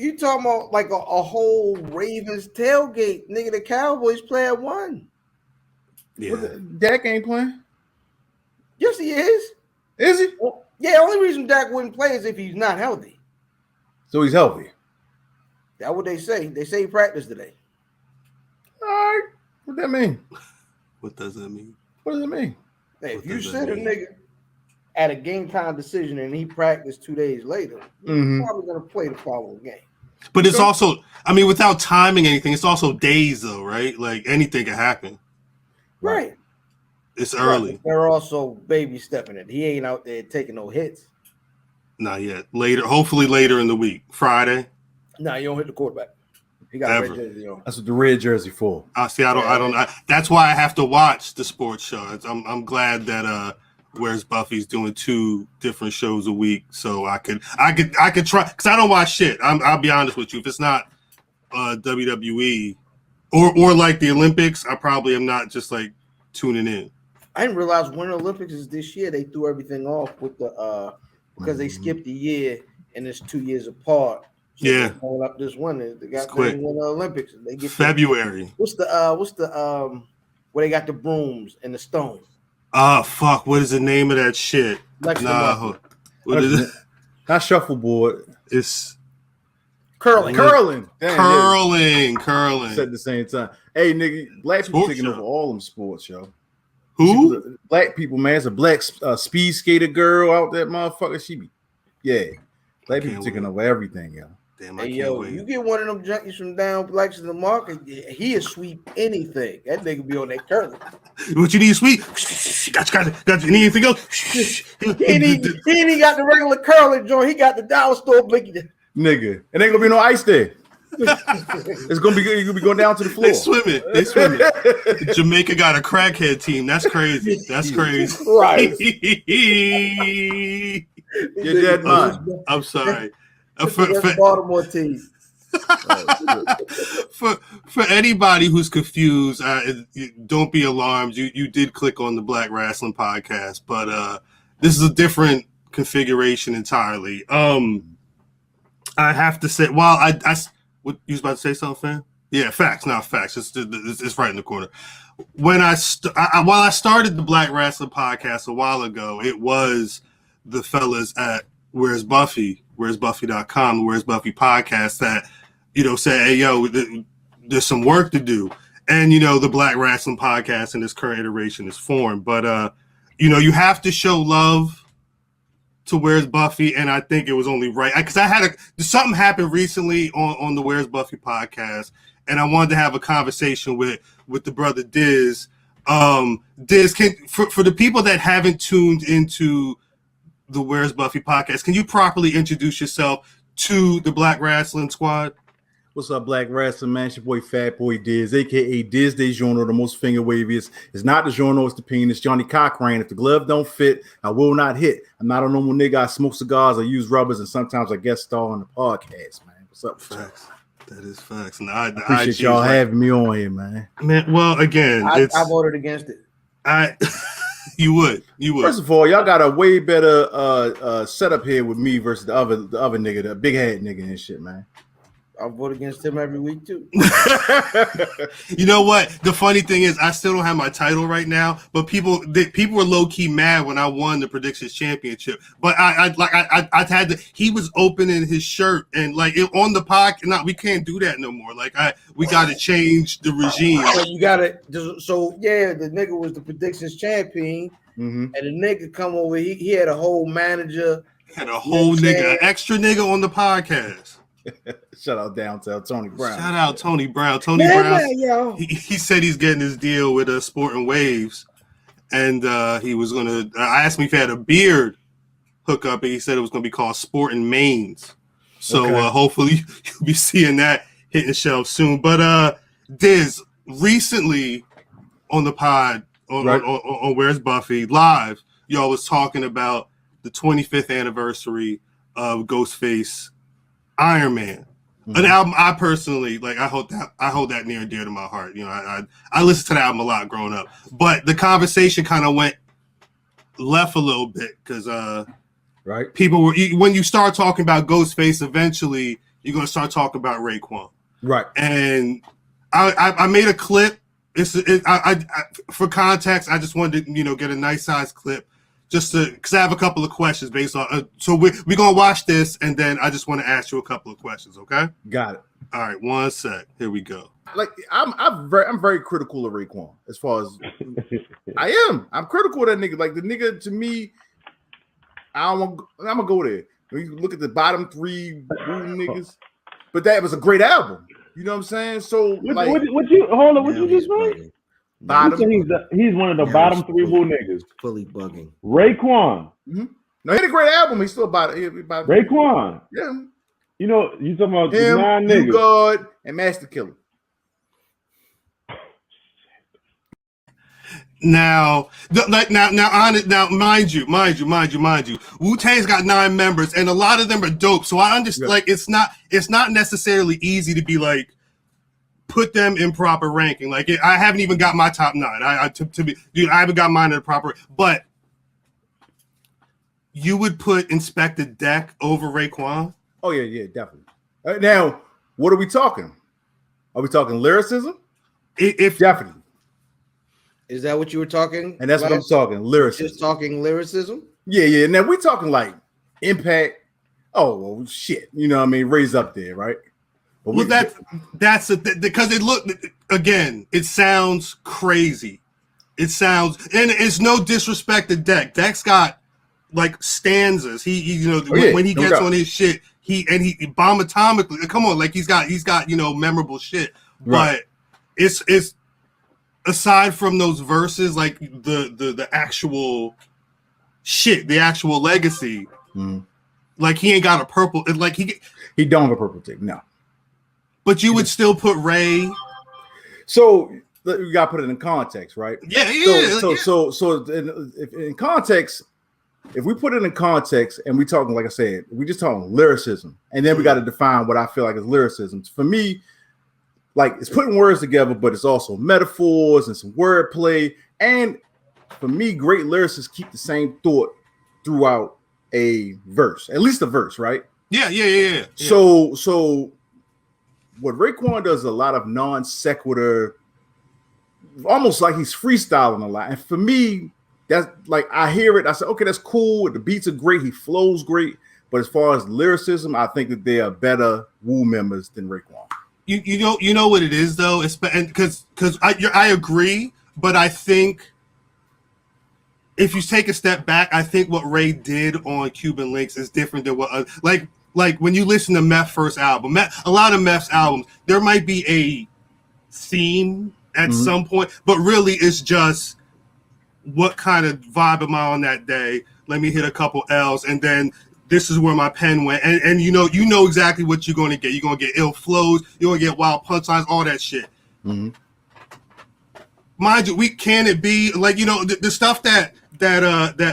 You talking about like a whole Ravens tailgate, nigga? The Cowboys play at 1. Yeah. Dak ain't playing. Yes, he is. Is he? Well, yeah, only reason Dak wouldn't play is if he's not healthy. So he's healthy. That's what they say. They say he practiced today. All right. What that mean? What does that mean? What does it mean? Hey, if you sit a nigga at a game time decision and he practiced 2 days later, he's probably gonna play the following game. But it's also, I mean, without timing anything, it's also days though, right? Like anything can happen. Right. It's early. They're also baby stepping it. He ain't out there taking no hits. Not yet. Later, hopefully later in the week. Friday. Nah, you don't hit the quarterback. He got a red jersey on. That's what the red jersey for. See, I don't. That's why I have to watch the sports show. I'm glad that Where's Buffy's doing 2 different shows a week, so I could try, because I don't watch shit. I'll be honest with you. If it's not WWE or like the Olympics, I probably am not just like tuning in. I didn't realize Winter Olympics is this year. They threw everything off with the because they skipped a year and it's 2 years apart. So yeah, going up this winter. They got quick. Winter Olympics. They get February. What's the where they got the brooms and the stone? Fuck. What is the name of that shit? What is it? Not shuffleboard. It's curling. Curling. Said at the same time. Hey, nigga, black people taking over all them sports, yo. Who? Black people, man. It's a black speed skater girl out there, motherfucker. She be, black people taking over everything, yo. Damn, hey, yo, you get one of them junkies from down blacks in the market, he'll sweep anything. That nigga be on that curling. What you need, sweep? Got you. Need anything else? he ain't got the regular curling joint. He got the dollar store blinky. Nigga, it ain't gonna be no ice there. It's gonna be good. You're gonna be going down to the floor. They swim it. Jamaica got a crackhead team. That's crazy. Right. You're dead, man. I'm sorry. For Baltimore team. For anybody who's confused, don't be alarmed. You did click on the Black Rasslin podcast, but this is a different configuration entirely. I have to say, while what you was about to say something, fam? Yeah, facts, not facts. It's right in the corner. When while I started the Black Rasslin podcast a while ago, it was the fellas at Where's Buffy, where'sbuffy.com, the Where's Buffy podcast that, say, hey, yo, there's some work to do. And, the Black Rasslin podcast in its current iteration is formed. But, you have to show love to Where's Buffy, and I think it was only right. Because something happened recently on the Where's Buffy podcast, and I wanted to have a conversation with the brother Dizz. Dizz, for the people that haven't tuned into the Where's Buffy podcast, can you properly introduce yourself to the Black Rasslin squad? What's up, Black Rasslin, man? It's your boy Fatboy Dizz, aka Dizz de Journal, the most finger waviest. It's not the Journal, it's the penis. Johnny Cochran. If the glove don't fit, I will not hit. I'm not a normal nigga. I smoke cigars, I use rubbers, and sometimes I guest star on the podcast, man. What's up? Facts. That is facts. And I appreciate y'all having me on here, man. Well, again, I voted against it. You would. First of all, y'all got a way better setup here with me versus the other nigga, the big head nigga and shit, man. I vote against him every week too. You know what? The funny thing is, I still don't have my title right now, but people were low key mad when I won the predictions championship. But I had to. He was opening his shirt and on the podcast. No, we can't do that no more. We got to change the regime. So you got to. So yeah, the nigga was the predictions champion, and the nigga come over. He had a whole manager. Had a whole nigga, an extra nigga on the podcast. Shout out downtown Tony Brown. Shout out Tony Brown. Tony Brown. He said he's getting his deal with Sporting Waves, and he was gonna. I asked him if he had a beard hookup, and he said it was gonna be called Sporting Mains. So hopefully you'll be seeing that hitting shelves soon. But Dizz, recently on the pod on Where's Buffy Live, y'all was talking about the 25th anniversary of Ghostface Iron Man, an album I personally like. I hold that near and dear to my heart. I listened to that album a lot growing up, but the conversation kind of went left a little bit because people were, when you start talking about Ghostface, eventually you're gonna start talking about Raekwon. Right. And I made a clip. For context, I just wanted to get a nice size clip, just because I have a couple of questions based on. So we're gonna watch this, and then I just want to ask you a couple of questions. Okay. Got it. All right. One sec. Here we go. Like I'm very critical of Raekwon as far as I am. I'm critical of that nigga. Like the nigga to me, I'm gonna go there. When you look at the bottom 3 niggas, but that was a great album. You know what I'm saying? So what you just said? Bottom. He's one of the bottom 3 Wu niggas. Fully bugging. Raekwon. Mm-hmm. No, he had a great album. He's still about it. Raekwon. Yeah. You talking about him, 9 niggas. God, and Master Killer. Now, mind you, Wu-Tang's got 9 members, and a lot of them are dope. So I understand, like, it's not necessarily easy to be like put them in proper ranking. Like, I haven't even got my top 9. I haven't got mine in the proper. But you would put Inspector Deck over Raekwon? Oh yeah, definitely. Now, what are we talking? Are we talking lyricism? If definitely. Is that what you were talking? And that's what I'm talking. Lyricism. Just talking lyricism? Yeah. Now we're talking like impact. Oh well, shit. You know what I mean? Raise up there, right? But well, that's because it sounds crazy. It sounds, and it's no disrespect to Deck. Deck's got like stanzas. When he gets on his shit, he bomb atomically. Come on, like he's got memorable shit. Right. But it's aside from those verses, like the actual shit, the actual legacy, like he ain't got a purple. Like he don't have a purple tick, no. But you would still put Ray. So you got to put it in context, right? Yeah. So in context, if we put it in context, and we talking, like I said, we just talking lyricism, and then we got to define what I feel like is lyricism. For me, like it's putting words together, but it's also metaphors and some wordplay. And for me, great lyricists keep the same thought throughout a verse, at least a verse, right? Yeah. So what Raekwon does is a lot of non sequitur, almost like he's freestyling a lot. And for me, that's like I hear it, I say, okay, that's cool. The beats are great, he flows great. But as far as lyricism, I think that they are better Wu members than Raekwon. You know what it is though, because I agree, but I think if you take a step back, I think what Ray did on Cuban Links is different than what like when you listen to Meth's first album. A lot of Meth's albums, there might be a theme at some point, but really it's just what kind of vibe am I on that day? Let me hit a couple L's, and then this is where my pen went, and you know exactly what you're going to get. You're going to get ill flows. You're going to get wild punchlines, all that shit. Mind you, can it be like the stuff that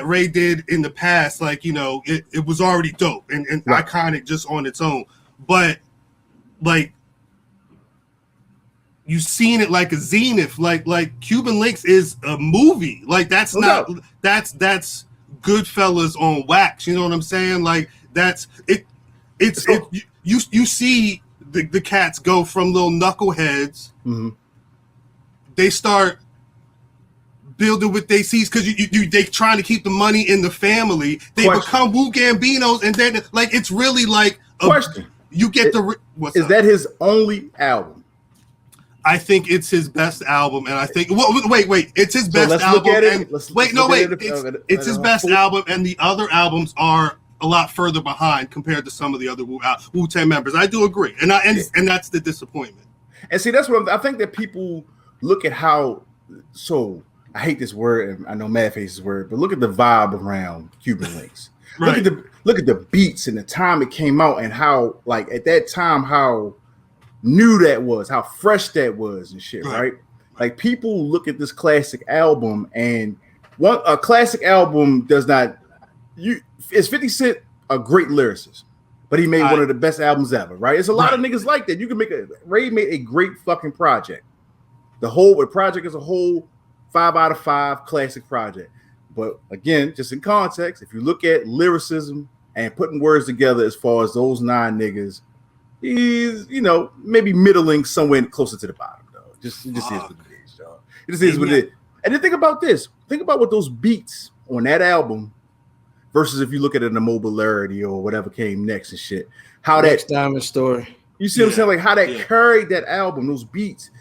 Ray did in the past? Like it was already dope and right. iconic just on its own. But like you've seen it like a zenith. Like Cuban Links is a movie. Like that's Goodfellas on wax, you know what I'm saying? Like that's it. You see the cats go from little knuckleheads. They start building what they see because they trying to keep the money in the family. They become Wu Gambinos, and then like it's really like a question. You get is that his only album? I think it's his best album, and I think wait, it's his best album. It's his best album, and the other albums are a lot further behind compared to some of the other Wu-Tang members. I do agree, and that's the disappointment. And see, that's what I think that people look at how. So I hate this word, and I know Mad Face's word, but look at the vibe around Cuban Links. Right. Look at the beats and the time it came out, and how like at that time how new that was, how fresh that was and shit, right? Like people look at this classic album, and a classic album does not is 50 Cent a great lyricist, but he made one of the best albums ever, right? It's a lot of niggas like that. You can make Ray made a great fucking project. The project as a whole, 5 out of 5 classic project. But again, just in context, if you look at lyricism and putting words together as far as those 9 niggas, he's maybe middling somewhere closer to the bottom, though. It just is what it is, dog. It just is what it is. And then think about this. Think about what those beats on that album versus if you look at it in the mobility or whatever came next and shit. How Next that Diamond Story. You see what I'm saying? Like how that carried that album, those beats,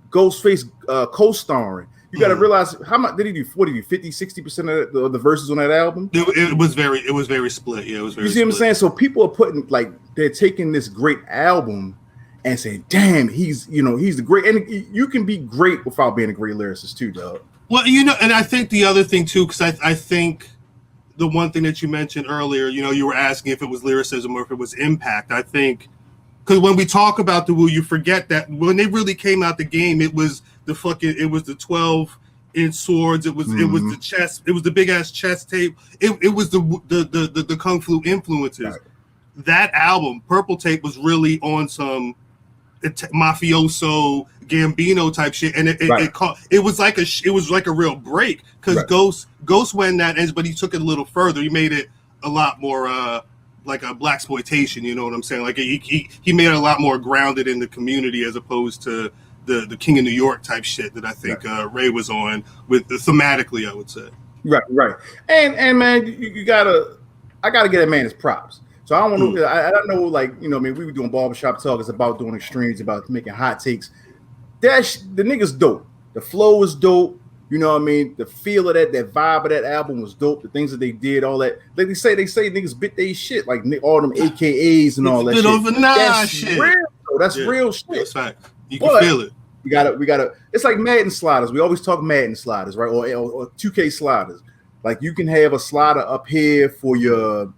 Ghostface co-starring. You got to realize how much did he do? 50-60% of the verses on that album? It was very split. Yeah, it was very. You see what I'm saying? So people are putting they're taking this great album and saying, "Damn, he's the great." And you can be great without being a great lyricist too, dog. Well, and I think the other thing too, because I think the one thing that you mentioned earlier, you were asking if it was lyricism or if it was impact. I think because when we talk about the Wu, you forget that when they really came out the game, it was the 12-inch swords. It was the chest. It was the big ass chest tape. It was the kung fu influences. Right. That album, Purple Tape, was really on some mafioso Gambino type shit, and it was like a real break because Ghost went that ends, but he took it a little further. He made it a lot more like a blaxploitation. You know what I'm saying? Like he made it a lot more grounded in the community as opposed to the King of New York type shit that I think Ray was on with thematically, I would say. Right. And man, I gotta get that man his props. So I don't want to. I don't know, we were doing barbershop talk. It's about doing extremes, about making hot takes. The nigga's dope. The flow is dope. You know what I mean? The feel of that vibe of that album was dope. The things that they did, all that. Like they say niggas bit they shit, like all them AKAs and all that shit. That's shit. Real. That's real shit. That's fact. You can feel it. We gotta. It's like Madden sliders. We always talk Madden sliders, right? Or 2K sliders. Like you can have a slider up here for your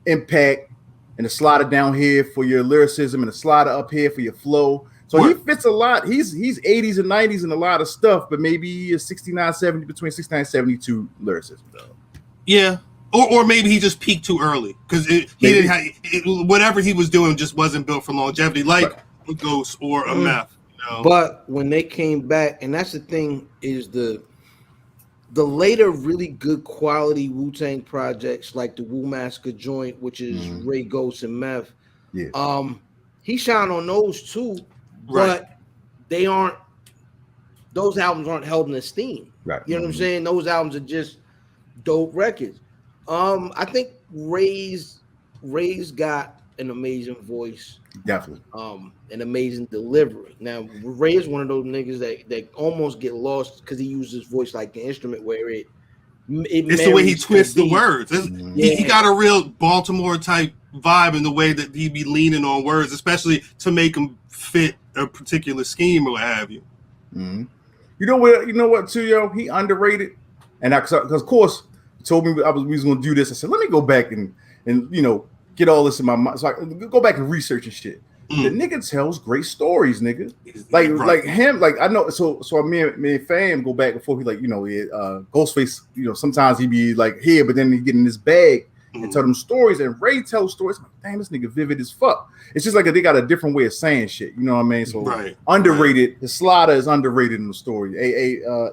impact, and a slider down here for your lyricism, and a slider up here for your flow. So he fits a lot. He's 80s and 90s and a lot of stuff, but maybe a 69, 70 between 69 and 72 lyricism though. Yeah. Or maybe he just peaked too early because he didn't have whatever he was doing just wasn't built for longevity, like a Ghost or a Meth. But when they came back, and that's the thing, is the later really good quality Wu-Tang projects like the Wu Massacre joint, which is Ray Ghost and Meth. Yeah. He shined on those too, but they aren't. Those albums aren't held in esteem. Right. You know what I'm saying? Those albums are just dope records. I think Ray's got an amazing voice. Definitely. An amazing delivery. Now, Ray is one of those niggas that almost get lost because he uses his voice like an instrument where it's the way he twists the words. He got a real Baltimore type vibe in the way that he'd be leaning on words, especially to make them fit a particular scheme or what have you. Mm-hmm. You know what, too, yo? He underrated. And because of course, he told me we was going to do this. I said, let me go back and get all this in my mind. So I go back and research and shit. The nigga tells great stories, nigga. Like him, like I know. So me and fam go back and forth. He Ghostface. Sometimes he be like here, but then he get in this bag and tell them stories. And Ray tells stories. I'm like, damn, this nigga vivid as fuck. It's just like they got a different way of saying shit. You know what I mean? So underrated. His slider is underrated in the story.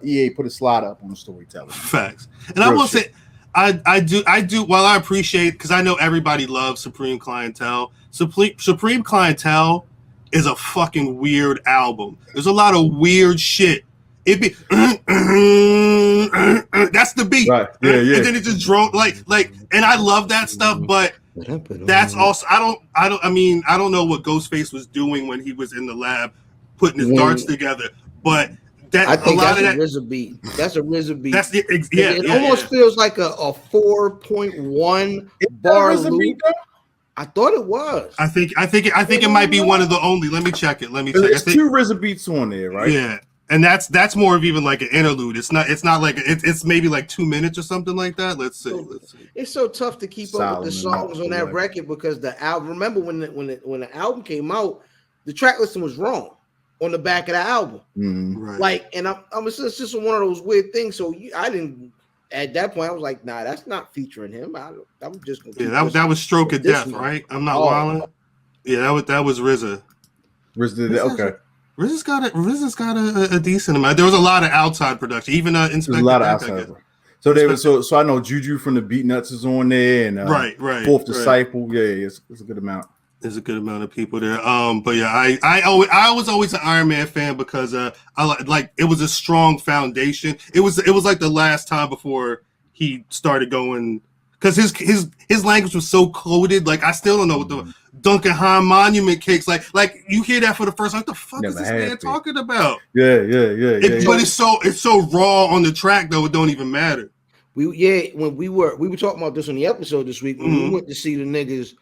EA put a slider up on the storytelling. Facts. And I will say, I do. While I appreciate, because I know everybody loves Supreme Clientele. Supreme Clientele is a fucking weird album. There's a lot of weird shit. It be that's the beat, right? Yeah. And then it just drone like, and I love that stuff, but that's also I don't know what Ghostface was doing when he was in the lab putting his darts together, but. I think that's a RZA beat. That's a RZA beat. That's it almost feels like a 4.1 bar loop. I thought it was. I think it might be one of the only. Let me check it. There's two RZA beats on there, right? Yeah, and that's more of even like an interlude. It's not like it's maybe like 2 minutes or something like that. Let's see. It's so tough to keep up with the songs on that record because the album. Remember when the album came out, the track listing was wrong on the back of the album. Right. Like, and it's just one of those weird things. So I didn't, at that point, I was like, nah, that's not featuring him. I'm just gonna that was Stroke of Death, right? I'm not wilding. Yeah, that was RZA. RZA did that, okay. RZA's got a decent amount. There was a lot of outside production, even Inspector. A lot of outside. So I know Juju from the Beat Nuts is on there, and right. Fourth Disciple. Yeah, it's a good amount. There's a good amount of people there. But yeah, I was always an Iron Man fan because I like it was a strong foundation. It was like the last time before he started going, because his language was so coded. Like I still don't know what the Duncanheim Monument cakes like you hear that for the first time. What the fuck is this man talking about? Yeah. But it's so raw on the track though, it don't even matter. When we were talking about this on the episode this week when we went to see the niggas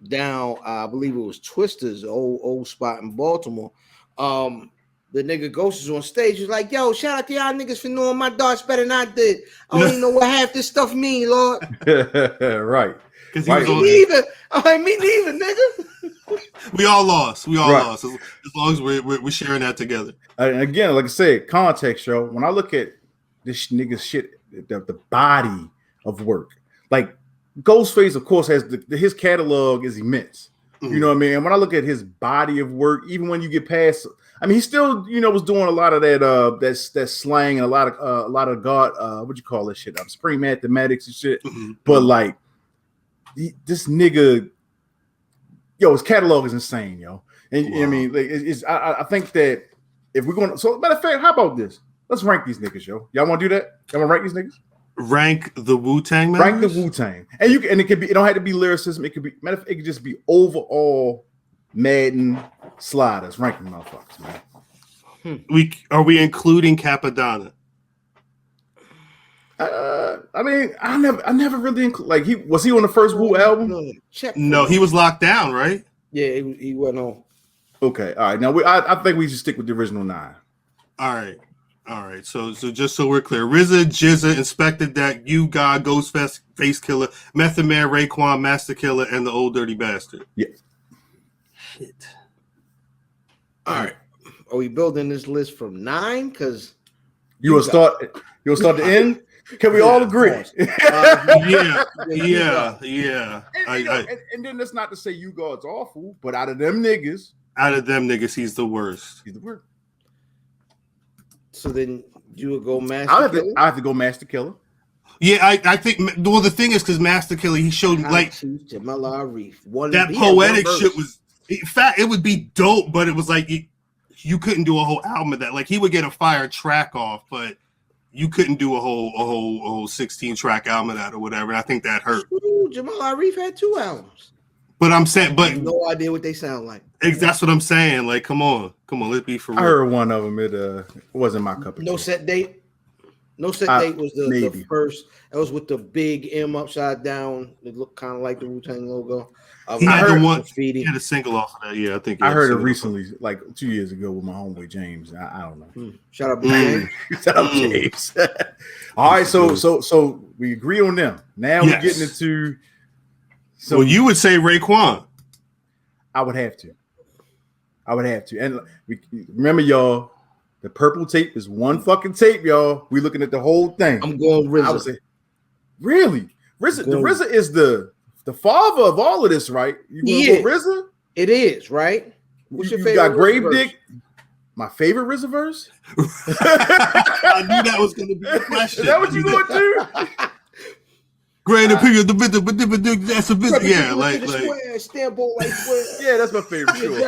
down, I believe it was Twister's old spot in Baltimore. The nigga Ghost is on stage. He's like, "Yo, shout out to y'all niggas for knowing my darts better than I did. I don't even know what half this stuff mean, Lord." Right. Because right. Me neither. Me neither, nigga. We all lost. We all lost. As long as we're sharing that together. And again, like I said, context, yo. When I look at this nigga shit, the body of work, like Ghostface, of course, has his catalog is immense. You know what I mean? And when I look at his body of work, even when you get past, I mean, he still, was doing a lot of that slang and a lot of God, what you call that shit? Supreme mathematics and shit. But like this nigga, his catalog is insane, yo. And I mean, like, I think that if we're going to, so matter of fact, how about this? Let's rank these niggas, yo. Y'all want to do that? Y'all want to rank these niggas? Rank the Wu-Tang members? Rank the Wu-Tang. And it could be, it don't have to be lyricism. It could be, matter of fact, it could just be overall Madden sliders. Rank them motherfuckers, man. Are we including Capadonna? I mean, I never really like was he on the first Wu album? No, he was locked down, right? Yeah, he wasn't on. Okay, all right. Now I think we should stick with the original 9. All right. So just so we're clear, RZA, Jizza, Inspector Deck, You God, Ghostface, Face Killer, Method Man, Raekwon, Master Killer, and the Old Dirty Bastard. Yeah. Shit. All right. Are we building this list from 9? Because you will start the end. Can we all agree? Yeah. And then that's not to say You God's awful, but out of them niggas, he's the worst. He's the worst. So then you would go Master Killer? I have to go Master Killer. Yeah, I think. Well, the thing is, because Master Killer, he showed like that poetic shit was. In fact, it would be dope, but it was like you couldn't do a whole album of that. Like he would get a fire track off, but you couldn't do a whole 16-track album of that or whatever. And I think that hurt. Ooh, Jamal Arif had 2 albums. But I'm saying, no idea what they sound like. That's what I'm saying. Like, come on, let's be for real. I heard one of them. It wasn't my cup of tea. No Set Date. No Set Date was the first. That was with the big M upside down. It looked kind of like the Wu-Tang logo. He had a single off of that. Yeah, I think I heard it recently, like 2 years ago, with my homeboy James. I don't know. Shout out, James. Shout out, James. All right, so we agree on them. Now we're getting into. So you would say Raekwon. I would have to. And remember, y'all, the purple tape is one fucking tape, y'all. We looking at the whole thing. I'm going RZA. I would say, really? RZA is the father of all of this, right? You go RZA? It is, right? What's your favorite? You got Grave my favorite RZA verse? I knew that was going to be the question. Is that what you going to? Grand opinion, that's a business. Yeah, like yeah, that's my favorite. Sure.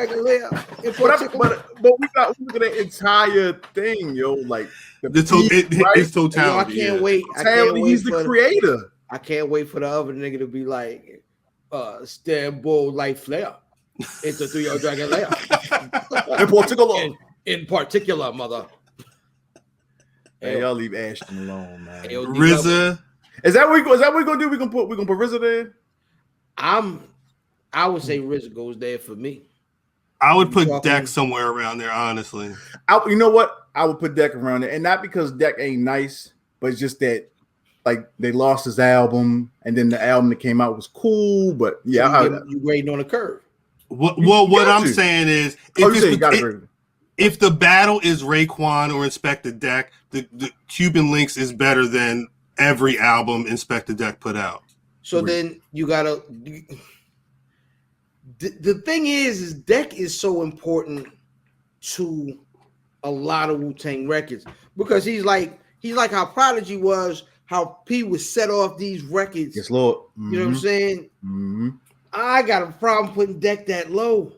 But we got that entire thing, yo. Like it's totality. I can't wait. He's the creator. I can't wait for the other nigga to be like, Istanbul light flare. It's a 3-year dragon layer. In particular, mother. Hey, y'all leave Ashton alone, man. RZA. Is that what we're gonna do? We're gonna put RZA there? I would say RZA goes there for me. I would put Deck somewhere around there, honestly. You know what? I would put Deck around there, and not because Deck ain't nice, but it's just that like they lost his album, and then the album that came out was cool, but yeah, so you grading on a curve. What I'm saying is, if the battle is Raekwon or Inspector Deck, the Cuban Links is better than every album Inspector Deck put out. So then you gotta. The thing is Deck is so important to a lot of Wu-Tang records because he's like how Prodigy was, how P would set off these records. Yes, Lord. You know what I'm saying? I got a problem putting Deck that low.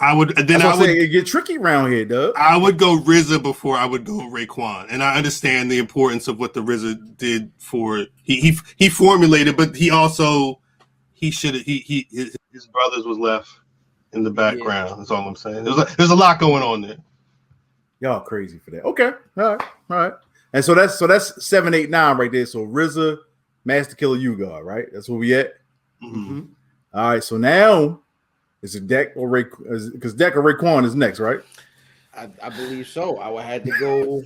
I would it get tricky around here, Doug. I would go RZA before I would go Raekwon, and I understand the importance of what the RZA did for he formulated, but he also his brothers was left in the background. Yeah. That's all I'm saying. There's a lot going on there. Y'all crazy for that. Okay, all right. And so that's 7, 8, 9 right there. So RZA, Master Killer, U-God, right? That's where we at. Mm-hmm. All right. So now. Is it Deck or Ray? Because Deck or Raekwon is next, right? I believe so. I would have to go.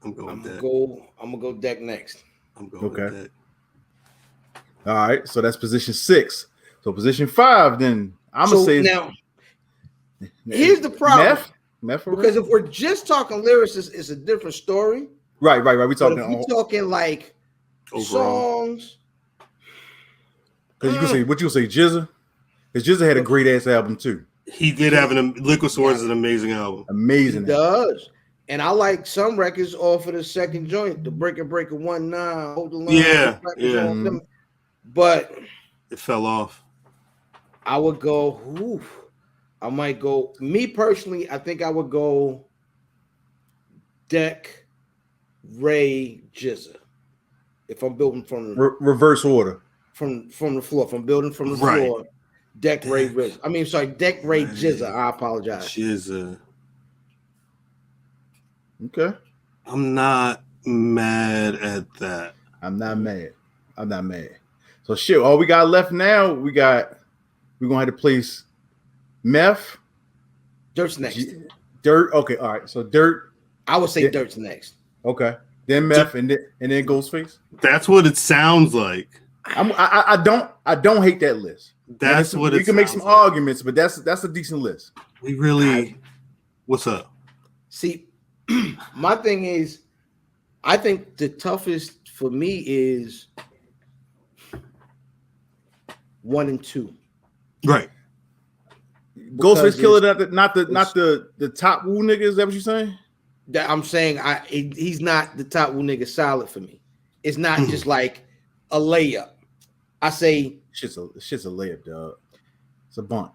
I'm gonna go Deck next. I'm going with Deck. All right, so that's position 6. So position 5, then I'm gonna say now. Here's the problem. Meth because if we're just talking lyricists, it's a different story. Right. We talking. We're talking like overall songs. Because you can say what you say, Jizza. Because Jizza had a great ass album too. He did have Liquid Swords is an amazing album. Amazing. He does. And I like some records off of the second joint, the Breaker 1-9, Hold the Line. Yeah. But it fell off. I would go, I might go, me personally, I think I would go Deck, Ray, Jizza. If I'm building from reverse order. From the floor. If I'm building from the floor. Deck Ray RZA. I mean, sorry, Deck Ray Jizza. I apologize. Jizza. Okay. I'm not mad at that. I'm not mad. So shit, all we got left now, we're gonna have to place Meth. Dirt's next. Dirt. Okay, all right. So Dirt. I would say Dirt's next. Okay. Then Meth and then Ghostface. That's what it sounds like. I don't hate that list. That's what you can make some arguments, but that's a decent list. We really. What's up? See, my thing is, I think the toughest for me is 1 and 2. Right. Ghostface Killer, not the top woo nigga. Is that what you're saying? That I'm saying, he's not the top woo nigga solid for me. It's not just like a layup. I say shit's a layup, dog. It's a bunt.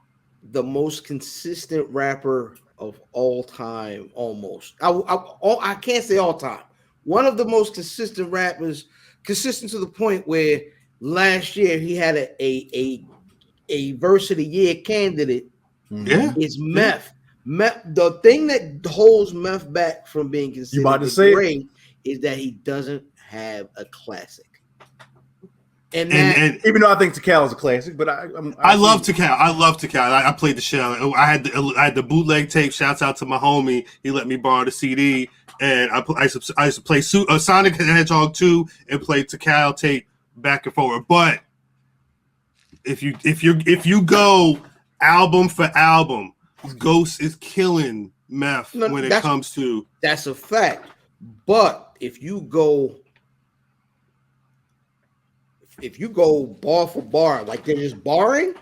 The most consistent rapper of all time, almost. I can't say all time. One of the most consistent rappers, consistent to the point where last year he had a verse of the year candidate. Yeah, is Meth. Meth. The thing that holds Meth back from being considered great is that he doesn't have a classic. And even though I think Tikal is a classic, but I love Tikal. I played the show. I had the bootleg tape. Shouts out to my homie. He let me borrow the CD, and I used to play Sonic the Hedgehog 2 and play Tikal tape back and forward. But if you go album for album, Ghost is killing Meth when it comes to. That's a fact. But if you go bar for bar, like they're just barring.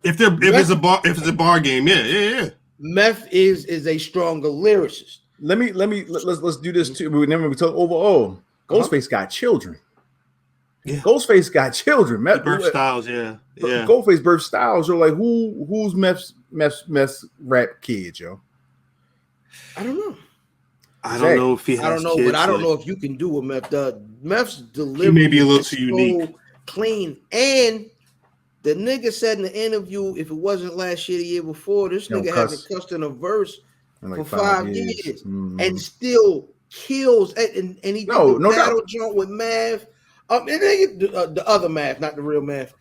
If it's a bar game, yeah. Meth is a stronger lyricist. Let's do this too. Remember we talk overall. Ghostface got children. Yeah. Ghostface got children. Birth Styles, yeah. Ghostface birth Styles. You're like who's Meth's rap kid, yo? I don't know. I don't know if he has. I don't know, kids, but I don't know if you can do what Meth does. Meth's delivery he may be a little too unique. Clean, and the nigga said in the interview, if it wasn't last year, the year before, this nigga hasn't cussed in a verse for 5 years, and still kills. And he did the battle joint with Mav. The other Mav, not the real Mav.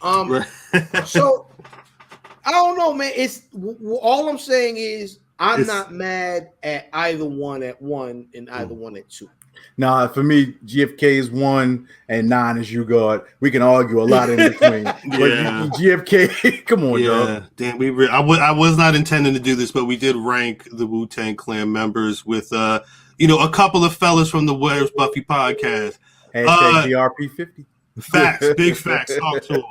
So I don't know, man. It's all I'm saying is I'm not mad at either one at 1 and either one at 2. Nah, for me, GFK is 1 and 9 is U-God. We can argue a lot in between. But GFK, come on, dog. Damn, I was not intending to do this, but we did rank the Wu-Tang Clan members with a couple of fellas from the Where's Buffy podcast. #GRP50. Facts, big facts. Talk to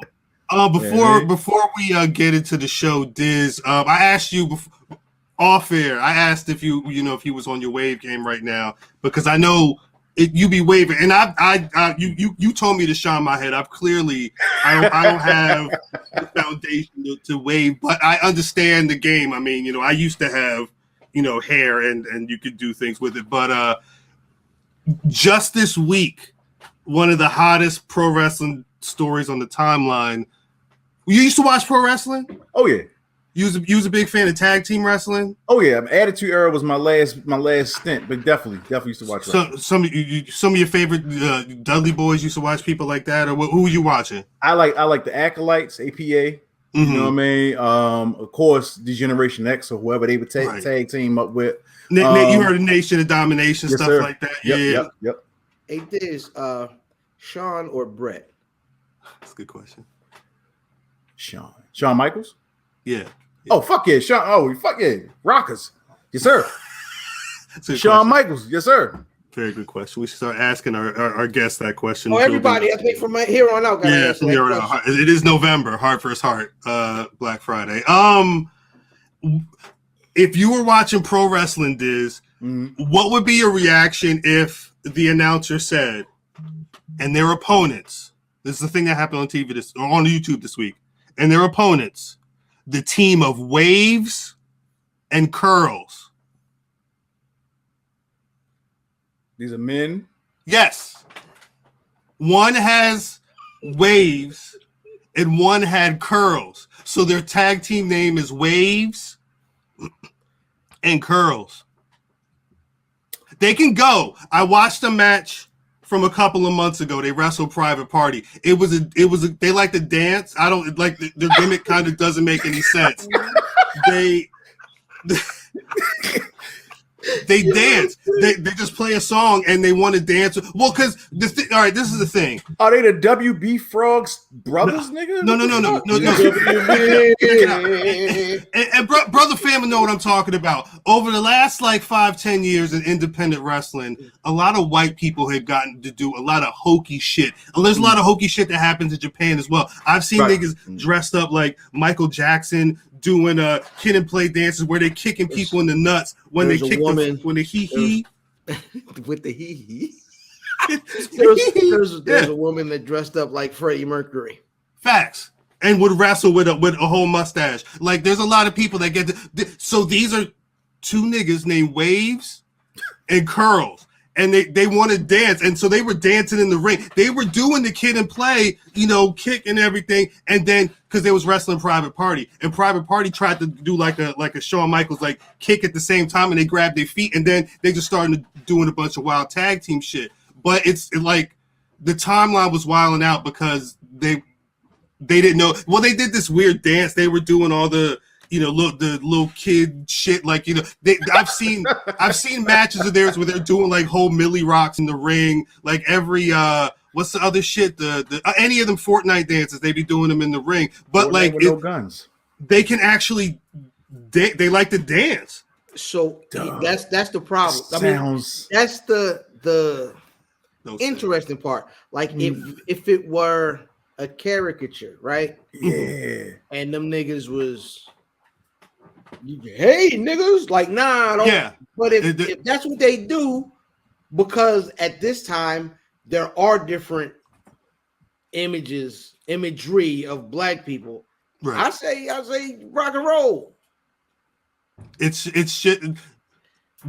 them. Before we get into the show, Diz, I asked you off air. I asked if you was on your wave game right now, because I know you be waving. And you told me to shine my head. I don't have the foundation to wave, but I understand the game. I mean, I used to have, hair and you could do things with it. But just this week, one of the hottest pro wrestling stories on the timeline. You used to watch pro wrestling? Oh yeah. You was a big fan of tag team wrestling? Oh yeah, Attitude Era was my last stint, but definitely used to watch. So some of your favorite Dudley boys used to watch people like that, or who were you watching? I like the Acolytes, APA. You know what I mean? Of course, Degeneration X or whoever they would tag team up with. You heard of Nation of Domination, stuff sir. like that. Yep. Hey, Diz, Sean or Brett? That's a good question. Shawn Michaels? Yeah. Oh, fuck yeah. Sean. Oh, fuck yeah. Rockers. Yes, sir. Shawn Michaels. Yes, sir. Very good question. We should start asking our guests that question. Oh, everybody, I think from here on out. Yeah, from here on out. It is November. Heart First Heart. Black Friday. If you were watching pro wrestling, Diz, what would be your reaction if the announcer said, and their opponents, this is the thing that happened on TV or on YouTube this week, and their opponents, the team of Waves and Curls. These are men? Yes. One has Waves and one had Curls. So their tag team name is Waves and Curls. They can go. I watched a match from a couple of months ago. They wrestled Private Party. They like to dance. I don't like their gimmick kind of doesn't make any sense. They dance. They just play a song and they want to dance. Well, because all right, this is the thing. Are they the WB Frogs brothers, nigga? No. and brother fam know what I'm talking about. Over the last 5-10 years in independent wrestling, a lot of white people have gotten to do a lot of hokey shit. And there's a lot of hokey shit that happens in Japan as well. I've seen niggas dressed up like Michael Jackson, doing kid and play dances where they kicking people in the nuts when they kick when they hee with the hee. There's a woman that dressed up like Freddie Mercury. Facts. And would wrestle with a whole mustache. Like there's a lot of people that get so these are two niggas named Waves and Curls. And they want to dance. And so they were dancing in the ring. They were doing the kid and play, kick and everything. And then because they was wrestling Private Party. And Private Party tried to do like a Shawn Michaels kick at the same time, and they grabbed their feet, and then they just started doing a bunch of wild tag team shit. But it's like the timeline was wilding out because they didn't know. Well, they did this weird dance. They were doing all the the little kid shit, I've seen matches of theirs where they're doing whole Millie rocks in the ring, every what's the other shit, the any of them Fortnite dances, they be doing them in the ring, but no guns. They can actually they like to dance. So that's the problem. That's the interesting part. If it were a caricature, right? Yeah, and them niggas was, hey niggas, nah, don't. Yeah. But if that's what they do, because at this time there are different imagery of black people. Right. I say rock and roll. It's shit.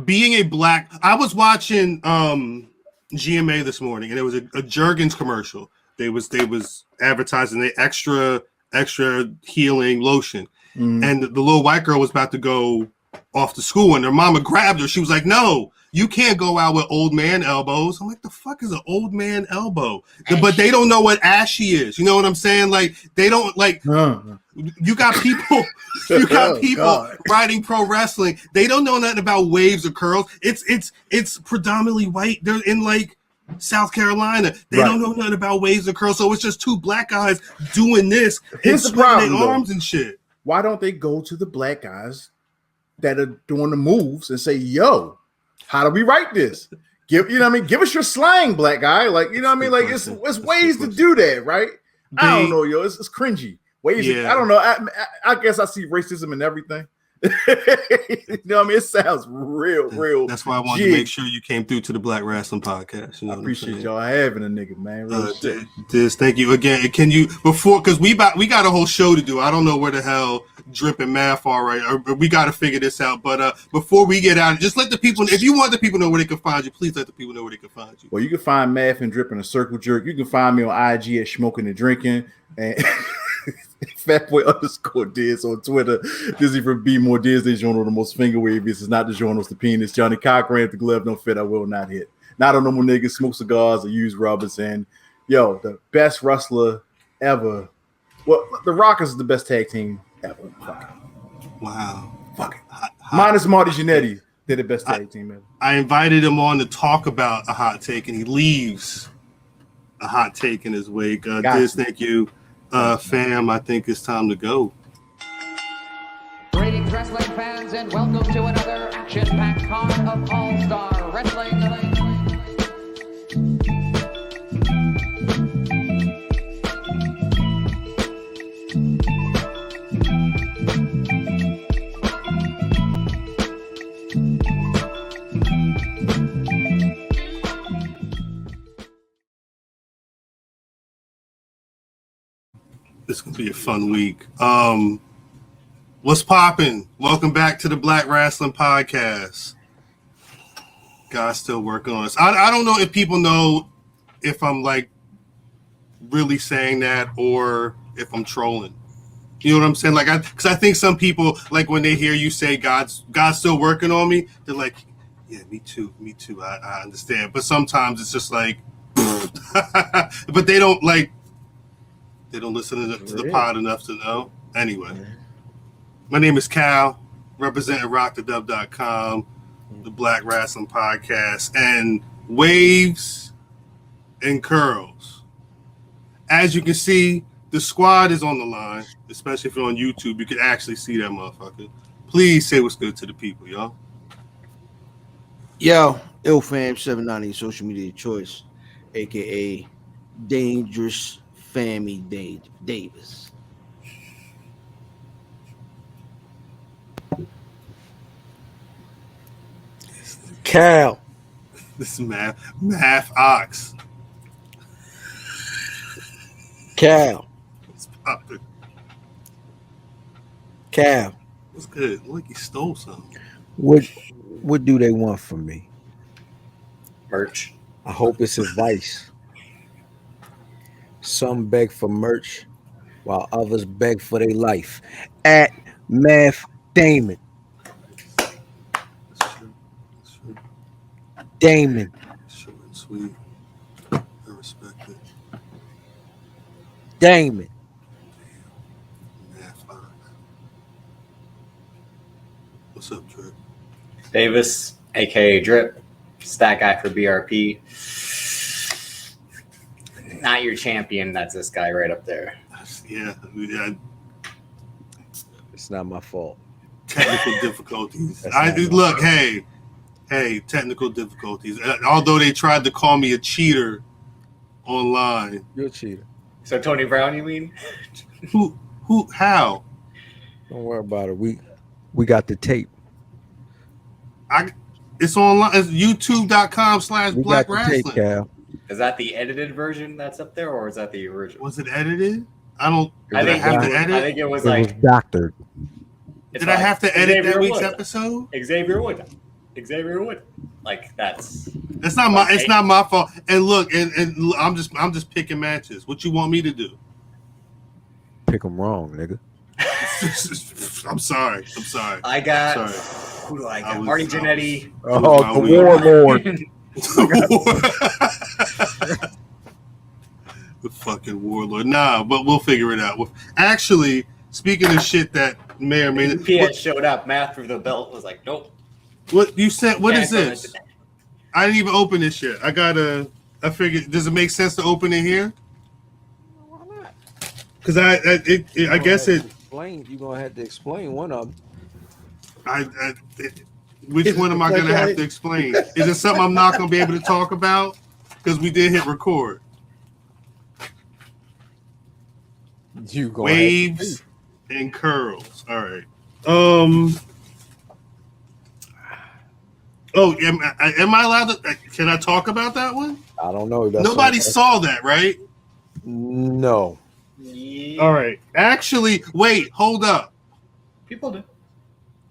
Being a black, I was watching GMA this morning, and there was a Jergens commercial. They was advertising the extra healing lotion. And the little white girl was about to go off to school, and her mama grabbed her. She was like, "No, you can't go out with old man elbows." I'm like, "The fuck is an old man elbow?" But they don't know what ashy is. You know what I'm saying? They don't You got people. Writing pro wrestling. They don't know nothing about waves or curls. It's predominantly white. They're in South Carolina. They don't know nothing about waves or curls. So it's just two black guys doing this. Here's the problem, their arms and shit. Why don't they go to the black guys that are doing the moves and say, "Yo, how do we write this? Give us your slang, black guy." It's ways to do that, right? I don't know, yo. It's cringy. Ways. I don't know. I guess I see racism in everything. You know what I mean? It sounds real. That's why I wanted to make sure you came through to the Black Wrestling Podcast. You know I appreciate y'all having a nigga, man. Real shit. Diz, thank you again. Can you because we got a whole show to do. I don't know where the hell Drip and Math are right. Or we got to figure this out. But before we get out, just let the people. If you want the people to know where they can find you, please let the people know where they can find you. Well, you can find Math and Drip in a Circle Jerk. You can find me on IG at Smoking and Drinking and Fatboy_Dizz on Twitter. Dizzy from B More Dizz. They journal the most finger wavy. It's not the journal, it's the penis. Johnny Cochran, if the glove don't fit, I will not hit. Not a normal nigga, smoke cigars or use rubbers. And yo, the best wrestler ever. Well, the Rockers is the best tag team ever. Wow. Fuck it. Minus Marty Jannetty, they're the best tag team ever. I invited him on to talk about a hot take, and he leaves a hot take in his wake. Diz, thank you. Fam, I think it's time to go. Greetings, wrestling fans, and welcome to another action-packed card of All-Star Wrestling. This is gonna be a fun week. What's poppin'? Welcome back to the Black Wrestling Podcast. God's still working on us. I don't know if people know if I'm like really saying that or if I'm trolling. You know what I'm saying? Like, because I think some people, like when they hear you say God's still working on me, they're like, yeah, me too. I understand. But sometimes it's just like, but they don't listen to the pod enough to know. Anyway, my name is Cal, representing RockTheDub.com, the Black Wrestling Podcast, and Waves and Curls. As you can see, the squad is on the line, especially if you're on YouTube. You can actually see that motherfucker. Please say what's good to the people, y'all. Yo, IlFam790, social media choice, aka Dangerous Fammy Davis. Cal. This is Math Ox. Cal. It's popping. Cal. What's good? Look, he stole something. What do they want from me? Merch. I hope it's advice. Some beg for merch while others beg for their life. At Math Damon. That's true. Damon. Short and sweet. I respect it. Damon. Math Ox. What's up, Drip? Davis, aka Drip, stat guy for BRP. Not your champion. That's this guy right up there. Yeah. It's not my fault. Technical difficulties. That's Hey, technical difficulties. Although they tried to call me a cheater online. You're a cheater. So Tony Brown, you mean? How? Don't worry about it. We got the tape. It's online. It's youtube.com/Black We got the Wrestling. tape, Cal. Is that the edited version that's up there, or is that the original? Was it edited? I don't. I Did I have to I edit? think it was It was like. doctored. It's Did I like have to edit Xavier that week's Wood. episode? Xavier Wood. Like that's. It's not my. It's not my fault. And look, and I'm just picking matches. What you want me to do? Pick them wrong, nigga. I'm sorry. I got. Sorry. Who do I got? Marty Jannetty. Oh, the warlord. The fucking warlord. Nah, but we'll figure it out. Actually, speaking of shit that may or may not. PS showed up. Math through the belt was like, nope. What you said? What is Cancel this? it. I didn't even open this yet. I figured. Does it make sense to open it here? Why not? Because I guess it. Explain. You're gonna have to explain one of them. Which one am I gonna have to explain? Is it something I'm not gonna be able to talk about? Because we did hit record. You go Waves and curls. All right. Oh, am I allowed to? Can I talk about that one? I don't know. Nobody saw that, right? No. All right. Actually, wait. Hold up. People do.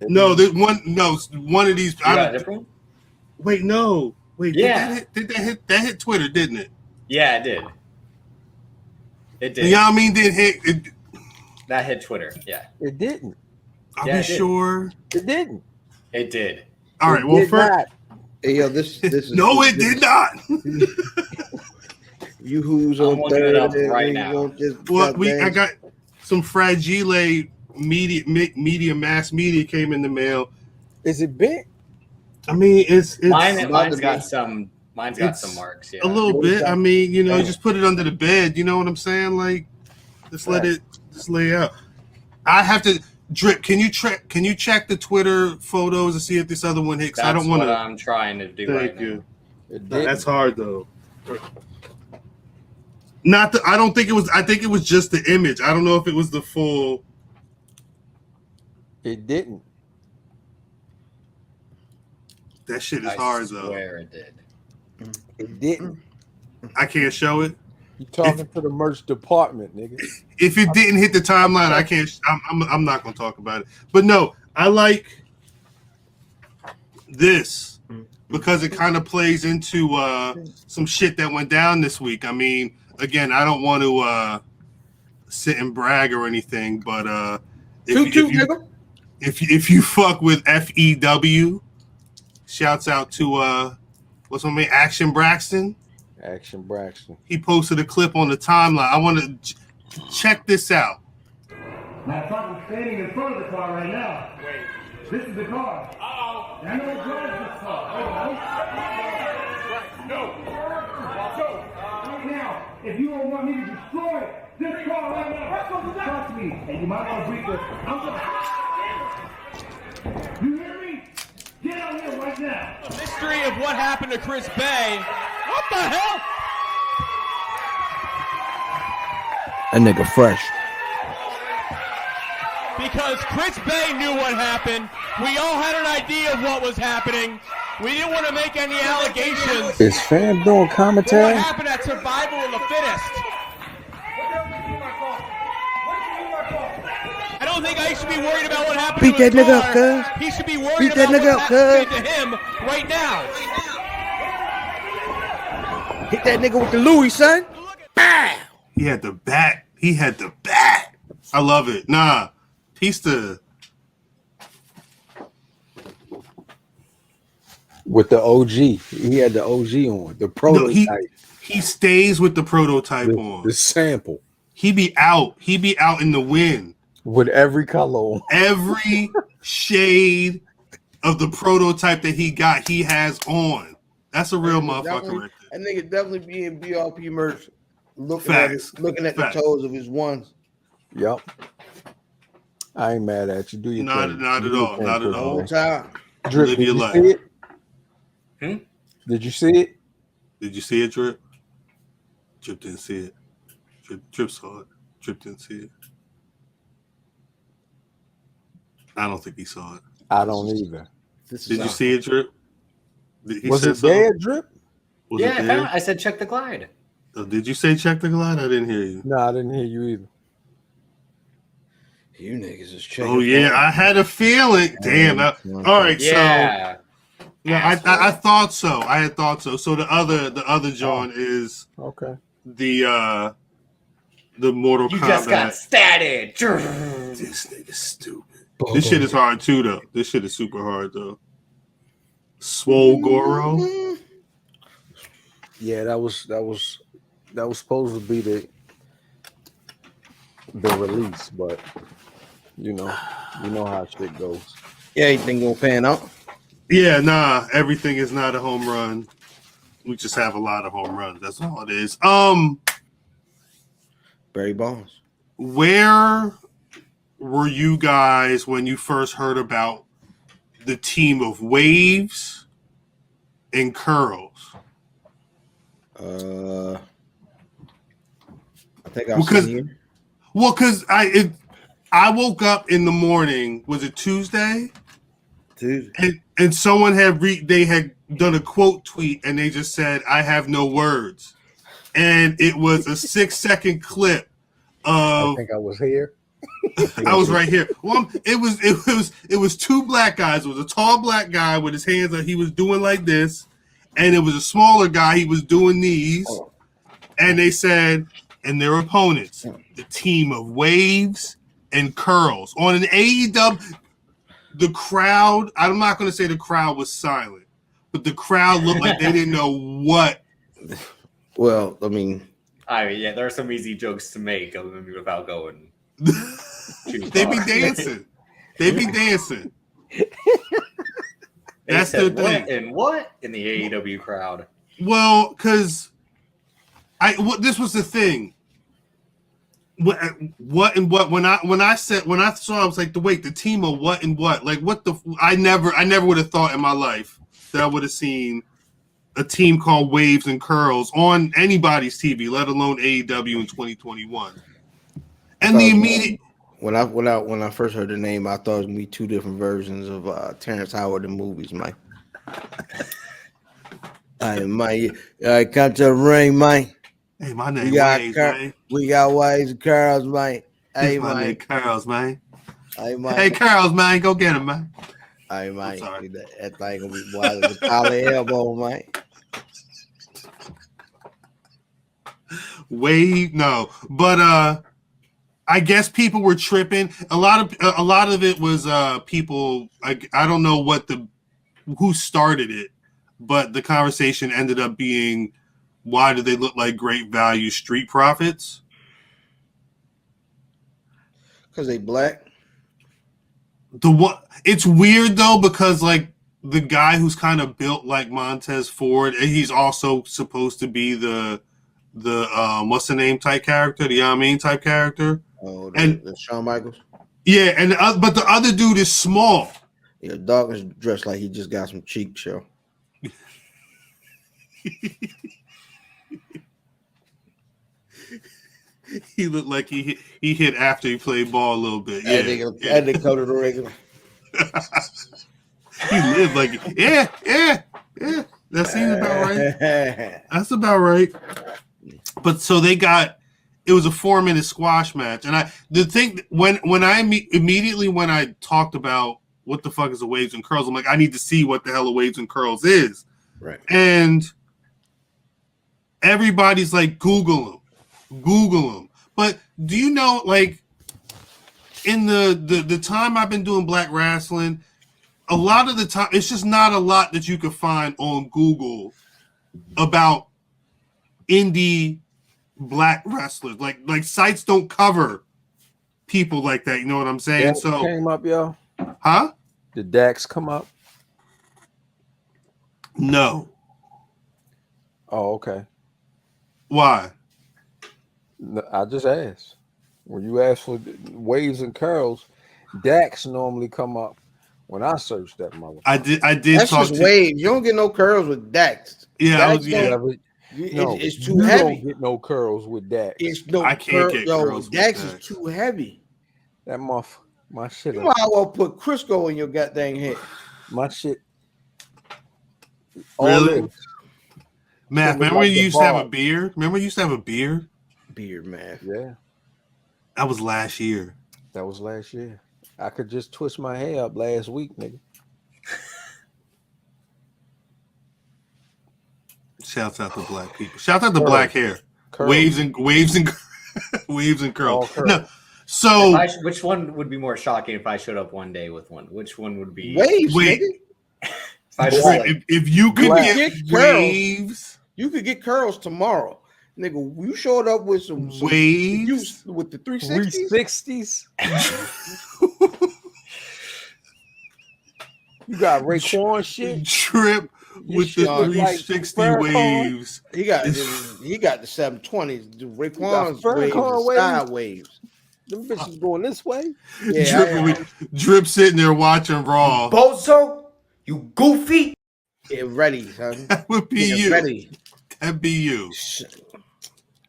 No, one of these. You got a different one? Wait, no. Wait, Yeah. did that hit Twitter, didn't it? Yeah, it did. It did. You know what I mean? Did hit it? That hit Twitter. Yeah. It didn't. Are Yeah, we it did. sure? It didn't. It did. All right. Well, Did first, not. Hey, yo, this is no, it did not. You who's I'm on looking it up third? right you now. won't just Well, cut I that. got some fragile mass media came in the mail. Is it bent? I mean, it's Mine's got some marks. Yeah. a little bit. I mean, just put it under the bed. You know what I'm saying? Like, just let it just lay out. I have to drip. Can you check the Twitter photos and see if this other one hits? I don't want to. I'm trying to do right now. That's hard though. I don't think it was. I think it was just the image. I don't know if it was the full. It didn't. That shit is hard though. I swear it did. It didn't. I can't show it. You talking to the merch department, nigga? If it didn't hit the timeline, I can't. I'm not gonna talk about it. But no, I like this because it kind of plays into some shit that went down this week. I mean, again, I don't want to sit and brag or anything, but if you fuck with FEW, shouts out to what's my name, Action Braxton. Action Braxton. He posted a clip on the timeline. I want to check this out. My partner's standing in front of the car right now. Wait. This is the car. Uh-oh. I know who drives this car. Right. No. So, right now, if you don't want me to destroy this car right now, trust me, and you might want to breathe this. You hear me? Get out here right now. The mystery of what happened to Chris Bay. What the hell? That nigga fresh. Because Chris Bay knew what happened. We all had an idea of what was happening. We didn't want to make any allegations. Is Fam doing commentary? What happened at Survival of the Fittest? I don't think I should be worried about what happened Beat to his that nigga car. up, cuz. He should be worried Beat about that nigga what's up, happening to him right now. Hit that nigga with the Louis, son. Bam! He had the bat. I love it. Nah, piece to With the OG. He had the OG on. The prototype. he stays with the prototype on. The sample. He be out in the wind. With every color on. Every shade of the prototype that he got, he has on. That's a real motherfucker right there. That nigga definitely be in BRP merch, looking Facts. at Facts. the toes of his ones. Yep. I ain't mad at you. Do your thing. Not at all. Not at all. Whole time. Drip, Live did your you life. see it? Hmm? Did you see it? Did you see it, Drip? Drip didn't see it. Drip saw it. Drip didn't see it. I don't think he saw it. I don't either. Did you see it, Drip? Was it there, Drip? Was Yeah, it there? I said check the glide. Oh, did you say check the glide? I didn't hear you. No, I didn't hear you either. You niggas is checking. Oh yeah, I had a feeling. Damn. All right, Yeah. so yeah, I thought so. I had thought so. So the other John is Okay. the Mortal You Kombat. just got statted. This nigga's stupid. This shit is hard too, though. This shit is super hard though. Swole Goro. Yeah, that was supposed to be the release, but you know how shit goes. Yeah, anything gonna pan out? Yeah, nah. Everything is not a home run. We just have a lot of home runs. That's all it is. Barry Bonds. Where were you guys when you first heard about the team of Waves and Curls? I think I've seen you. Well, because I woke up in the morning. Was it Tuesday? Dude. And someone had they had done a quote tweet, and they just said, "I have no words," and it was a 6-second clip I of. think I was here. I was right here. Well, it was two black guys. It was a tall black guy with his hands up. He was doing like this, and it was a smaller guy. He was doing these, and they said, and their opponents, the team of Waves and Curls on an AEW. The crowd. I'm not going to say the crowd was silent, but the crowd looked like they didn't know what. Well, I mean, yeah, there are some easy jokes to make without going. They be dancing. They be dancing. That's the thing. And what in the AEW crowd? Well, because this was the thing. What and what when I saw I was like the team of what and what, like what the I never would have thought in my life that I would have seen a team called Waves and Curls on anybody's TV, let alone AEW in 2021. And the immediate when I first heard the name, I thought it was gonna be two different versions of Terrence Howard in movies, Mike. Hey, Mike, come to the ring, Mike. Hey, my name Waves, man. We got Waves and Curls, Mike. Hey, my name Curls, man. Hey, Mike. Hey, Curls, man, go get him, man. Hey, Mike. That thing gonna be wild as a collar elbow, Mike. Wave, no, but I guess people were tripping. A lot of it was people. I don't know who started it, but the conversation ended up being, why do they look like Great Value Street Profits? Because they black. It's weird though, because like the guy who's kind of built like Montez Ford, and he's also supposed to be the what's the name type character, the Amin type character. Oh, and the Shawn Michaels. Yeah, and but the other dude is small. Yeah, dog is dressed like he just got some cheek show. He looked like he hit after he played ball a little bit. Yeah, and they go to the regular. He lived like yeah. That seems about right. That's about right. But so it was a 4-minute squash match, and when I talked about what the fuck is a Waves and Curls, I'm like, I need to see what the hell a Waves and Curls is. Right. And everybody's like, Google them. But do you know, like, in the time I've been doing black wrestling, a lot of the time it's just not a lot that you could find on Google about indie black wrestlers. Like sites don't cover people like that. You know what I'm saying? Yeah, so came up, yo. Huh? Did Dax come up? No. Oh, okay. Why? No, I just asked. When you ask for Waves and Curls, Dax normally come up when I search that mother. I did. That's talk just to Waves. You don't get no curls with Dax. Yeah, Dax it's too heavy. Don't get no curls with Dax. I can't get curls. Dax is too heavy. That my shit. You might as well put Crisco in your goddamn head. My shit. Really? Matt, remember you used to have a beard? Beard, man. Yeah. That was last year. I could just twist my hair up last week, nigga. Shouts out to black people. Shouts out to black hair. Curls. Waves and waves and curls. No. So which one would be more shocking if I showed up one day with one? Which one would be Waves? If you could get Waves, you could get curls tomorrow. Nigga, you showed up with some Waves with the 360s. You got Raekwon shit. Trip with the 360 like Waves. He got the 720s. Raekwon's waves, side waves. Them bitches going this way. Yeah, Drip sitting there watching Raw. Bozo, you goofy. Get ready, son. That would be you. Ready. That'd be you.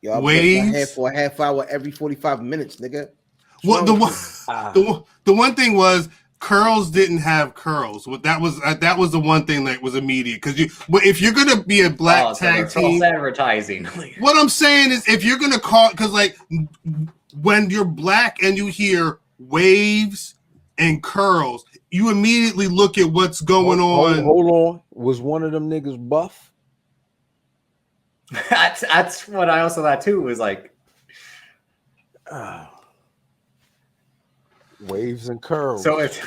Y'all Waves for a half hour every 45 minutes, nigga. Well, the one thing was Curls didn't have curls. That was the one thing that was immediate, because if you're gonna be a black tag team, advertising. what I'm saying is, if you're gonna call, because like when you're black and you hear waves and curls, you immediately look at what's going on. Hold on, was one of them niggas buff? That's what I also thought too. Was like waves and curls. So it's.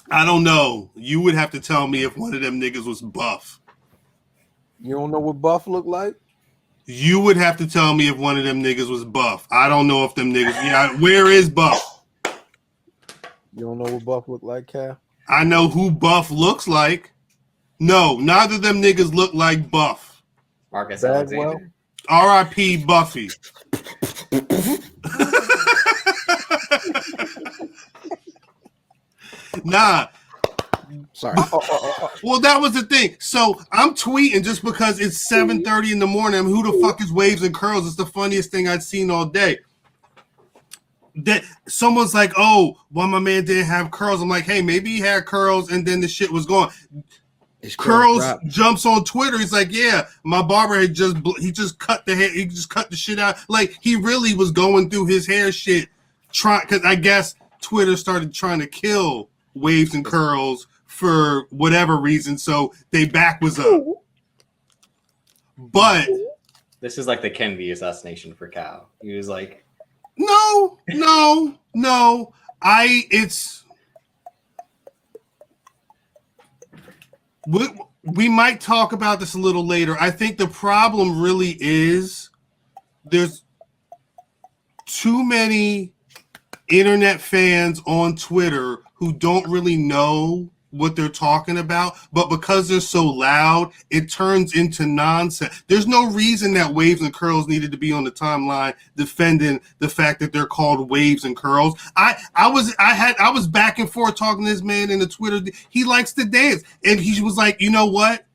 I don't know. You would have to tell me if one of them niggas was buff. You don't know what buff look like? You would have to tell me if one of them niggas was buff. I don't know if them niggas. Yeah, where is Buff? You don't know what buff look like, Cal? I know who Buff looks like. No, neither of them niggas look like Buff. Marcus Bagwell? Alexander. R.I.P. Buffy. Nah. Sorry. Well, that was the thing. So I'm tweeting just because it's 7:30 in the morning. Who the fuck is Waves and Curls? It's the funniest thing I've seen all day. That someone's like, "Oh, well, my man didn't have curls." I'm like, "Hey, maybe he had curls, and then the shit was gone." Curls jumps on Twitter. He's like, "Yeah, my barber had just cut the hair. He just cut the shit out. Like he really was going through his hair shit, because I guess Twitter started trying to kill Waves and Curls for whatever reason, so they back was up. But this is like the Kennedy assassination for Cal. He was like, no. We might talk about this a little later. I think the problem really is there's too many internet fans on Twitter who don't really know what they're talking about, but because they're so loud, it turns into nonsense. There's no reason that Waves and Curls needed to be on the timeline defending the fact that they're called Waves and Curls. I was back and forth talking to this man in the Twitter. He likes to dance, and he was like, you know what?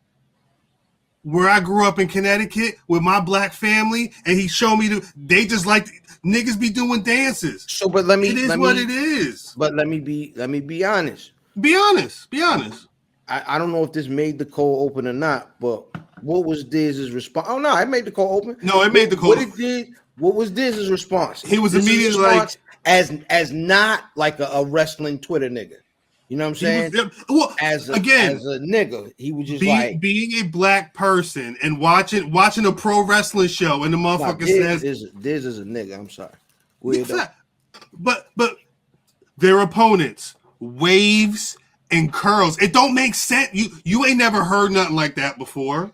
Where I grew up in Connecticut with my black family, and he showed me they just like niggas be doing dances. So, but it is. But let me be honest. Be honest. I don't know if this made the cold open or not, but what was Dizz's response? Oh no, it made the cold open. No, it made the cold. What was Dizz's response? He was immediately like, as not like a wrestling Twitter nigga. You know what I'm saying? As a nigga, he was just being a black person and watching a pro wrestling show, and the motherfucker says Dizz is a nigga. I'm sorry, but their opponents, Waves and Curls. It don't make sense. You ain't never heard nothing like that before.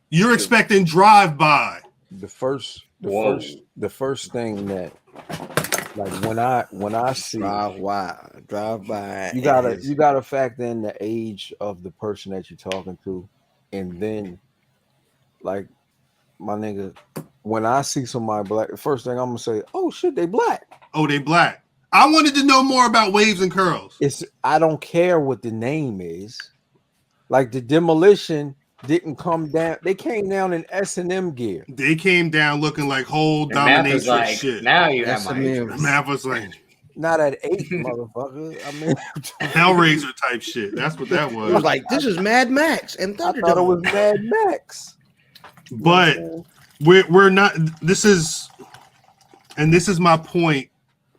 You're expecting drive-by. The first thing that, like when I see drive by, you gotta factor in the age of the person that you're talking to, and then like my nigga, when I see somebody black, the first thing I'm gonna say, oh shit, they black. Oh, they black. I wanted to know more about Waves and Curls. I don't care what the name is. Like the Demolition didn't come down. They came down in S&M gear. They came down looking like whole domination like, shit. Now you have my interest. Math was like, not at 8, motherfucker. I mean, Hellraiser type shit. That's what that was. It was like, this is Mad Max and Thunderdome. I thought it was Mad Max. But we're not. This is my point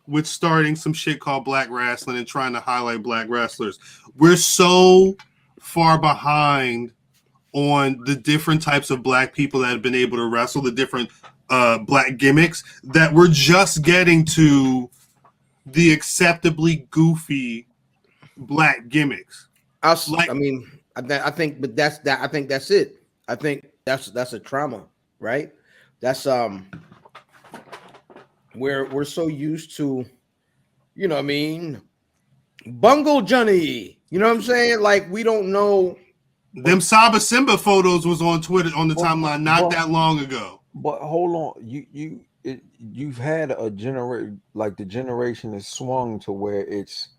with starting some shit called Black Wrestling and trying to highlight black wrestlers. We're so far behind on the different types of black people that have been able to wrestle, the different black gimmicks, that we're just getting to the acceptably goofy black gimmicks. I think that's it. I think that's a trauma, right? That's we're so used to, you know what I mean, Bungle Johnny. You know what I'm saying? Like we don't know. Them Saba Simba photos was on Twitter on the timeline not that long ago. But hold on, you've had a generation, like the generation has swung to where it's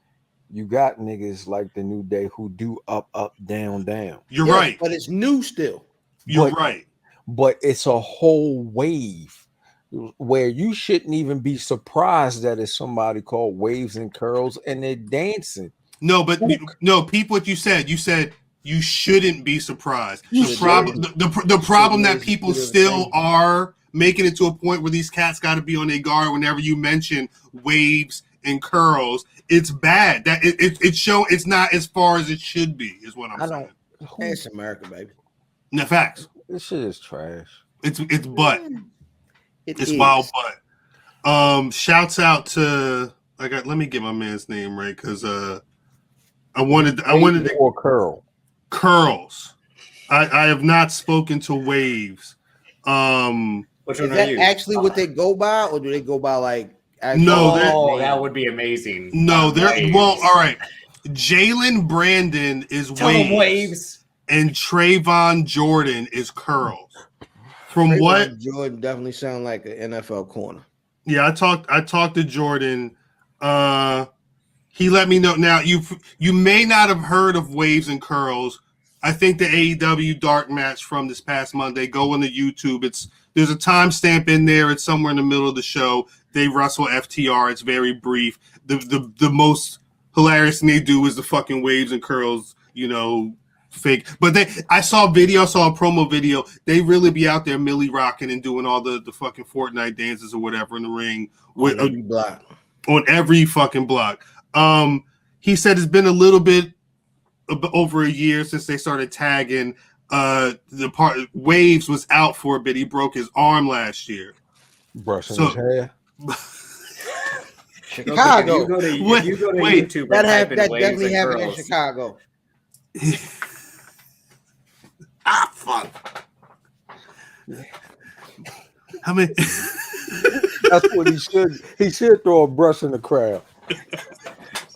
you got niggas like the New Day who do up, down. You're right, but it's new still. You're right, but it's a whole wave. where you shouldn't even be surprised that it's somebody called Waves and Curls and they're dancing. No, but no, peep what you said. You said you shouldn't be surprised. The problem that people still are making it to a point where these cats got to be on their guard whenever you mention Waves and Curls. It's bad. That it's not as far as it should be, is what I'm saying. Hey, it's America, baby. No facts. This shit is trash. It's butt. It's is. wild butt. Shouts out to let me get my man's name right because I wanted to or Curls. I have not spoken to Waves. Which one is are that you? actually what they go by, or do they go by like? No, that would be amazing. No, they're well. All right, Jalen Brandon is Waves, and Trayvon Jordan is Curls. From Trayvon what Jordan definitely sound like an NFL corner. Yeah, I talked to Jordan. He let me know. Now you may not have heard of Waves and Curls. I think the AEW dark match from this past Monday. Go on the YouTube. There's a timestamp in there. It's somewhere in the middle of the show. They wrestle FTR. It's very brief. The most hilarious thing they do is the fucking Waves and Curls, fake. But I saw a promo video. They really be out there millie rocking and doing all the fucking Fortnite dances or whatever in the ring with every block. On every fucking block. He said it's been a little bit over a year since they started tagging. Waves was out for a bit. He broke his arm last year. Brushing his hair. Chicago. If you go to YouTube, that definitely happened in Chicago. Fuck. I mean, that's what he should. He should throw a brush in the crowd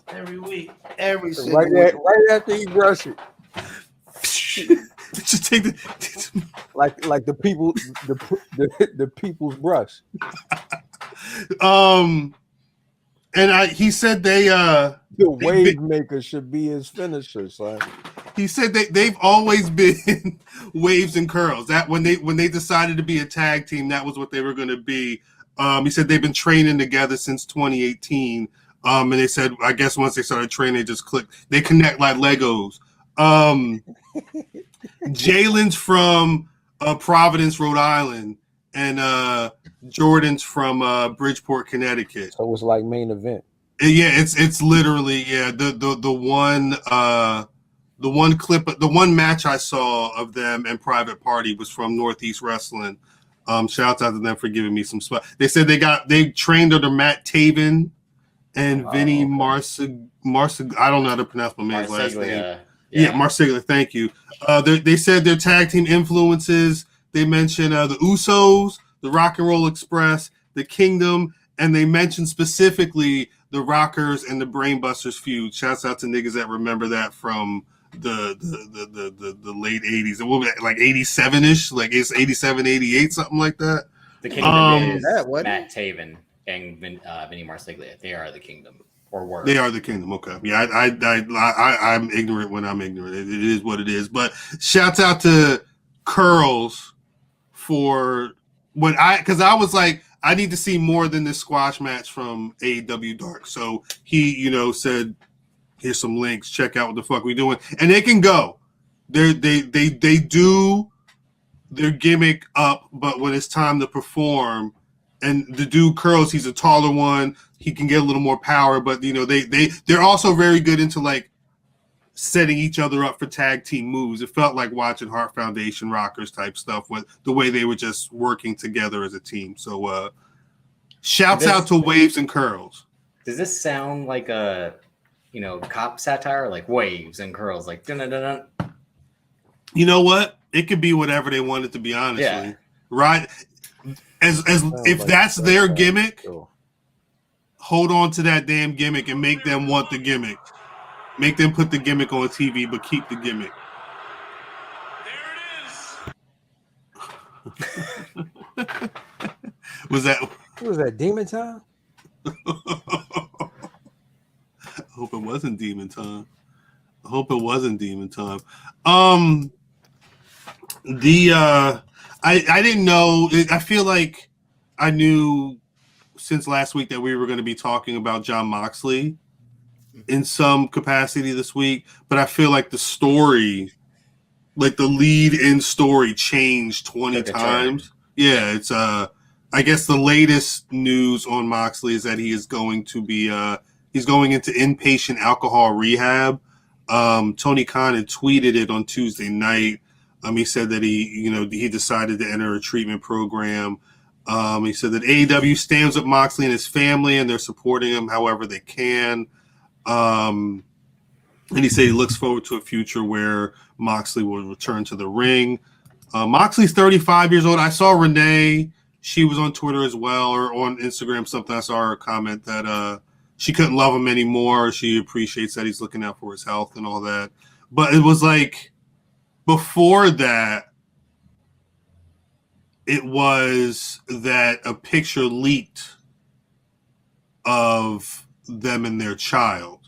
every week, right after he brush it. Just take like the people the people's brush. And he said the wave maker should be his finisher, son. He said they've always been Waves and Curls. That when they decided to be a tag team, that was what they were going to be. He said they've been training together since 2018. And they said, I guess once they started training, they just clicked. They connect like Legos. Jalen's from Providence, Rhode Island, and Jordan's from Bridgeport, Connecticut. So it was like main event. Yeah, it's literally the one match I saw of them and Private Party was from Northeast Wrestling. Shouts out to them for giving me some spot. They said they trained under Matt Taven and Vinny Marsig. I don't know how to pronounce my man's last name. Yeah, Marseglia. Thank you. They said their tag team influences. They mentioned the Usos, the Rock and Roll Express, the Kingdom, and they mentioned specifically the Rockers and the Brainbusters feud. Shouts out to niggas that remember that from the late 80s. It will be like 87-ish, like it's 87, 88, something like that. The Kingdom is Matt Taven and Vinny Marseglia. They are the Kingdom. Or were. They are the Kingdom. Okay. Yeah, I'm ignorant when I'm ignorant. It is what it is. But shouts out to Curls for because I was like, I need to see more than this squash match from AEW Dark. So he, said, here's some links. Check out what the fuck we doing. And they can go. They do their gimmick up, but when it's time to perform, and the dude Curls, he's a taller one. He can get a little more power, but they're also very good into like setting each other up for tag team moves. It felt like watching Heart Foundation Rockers type stuff with the way they were just working together as a team. So shouts out to Waves and Curls. Does this sound like a cop satire, like Waves and Curls, like dun dun dun? You know what? It could be whatever they want it to be, honestly. Right? As if that's their gimmick, hold on to that damn gimmick and make them want the gimmick. Make them put the gimmick on TV, but keep the gimmick. There it is. Was that Demon Time? I hope it wasn't Demon Time. I didn't know. I feel like I knew since last week that we were going to be talking about John Moxley in some capacity this week, but I feel like the story, like the lead-in story, changed 20 times. Yeah, it's I guess the latest news on Moxley is that he is going to be he's going into inpatient alcohol rehab. Tony Khan had tweeted it on Tuesday night. He said that he decided to enter a treatment program. He said that AEW stands with Moxley and his family, and they're supporting him however they can. And he said he looks forward to a future where Moxley will return to the ring. Moxley's 35 years old. I saw Renee. She was on Twitter as well, or on Instagram, something. I saw her comment that she couldn't love him anymore. She appreciates that he's looking out for his health and all that. But it was like before that, it was that a picture leaked of them and their child.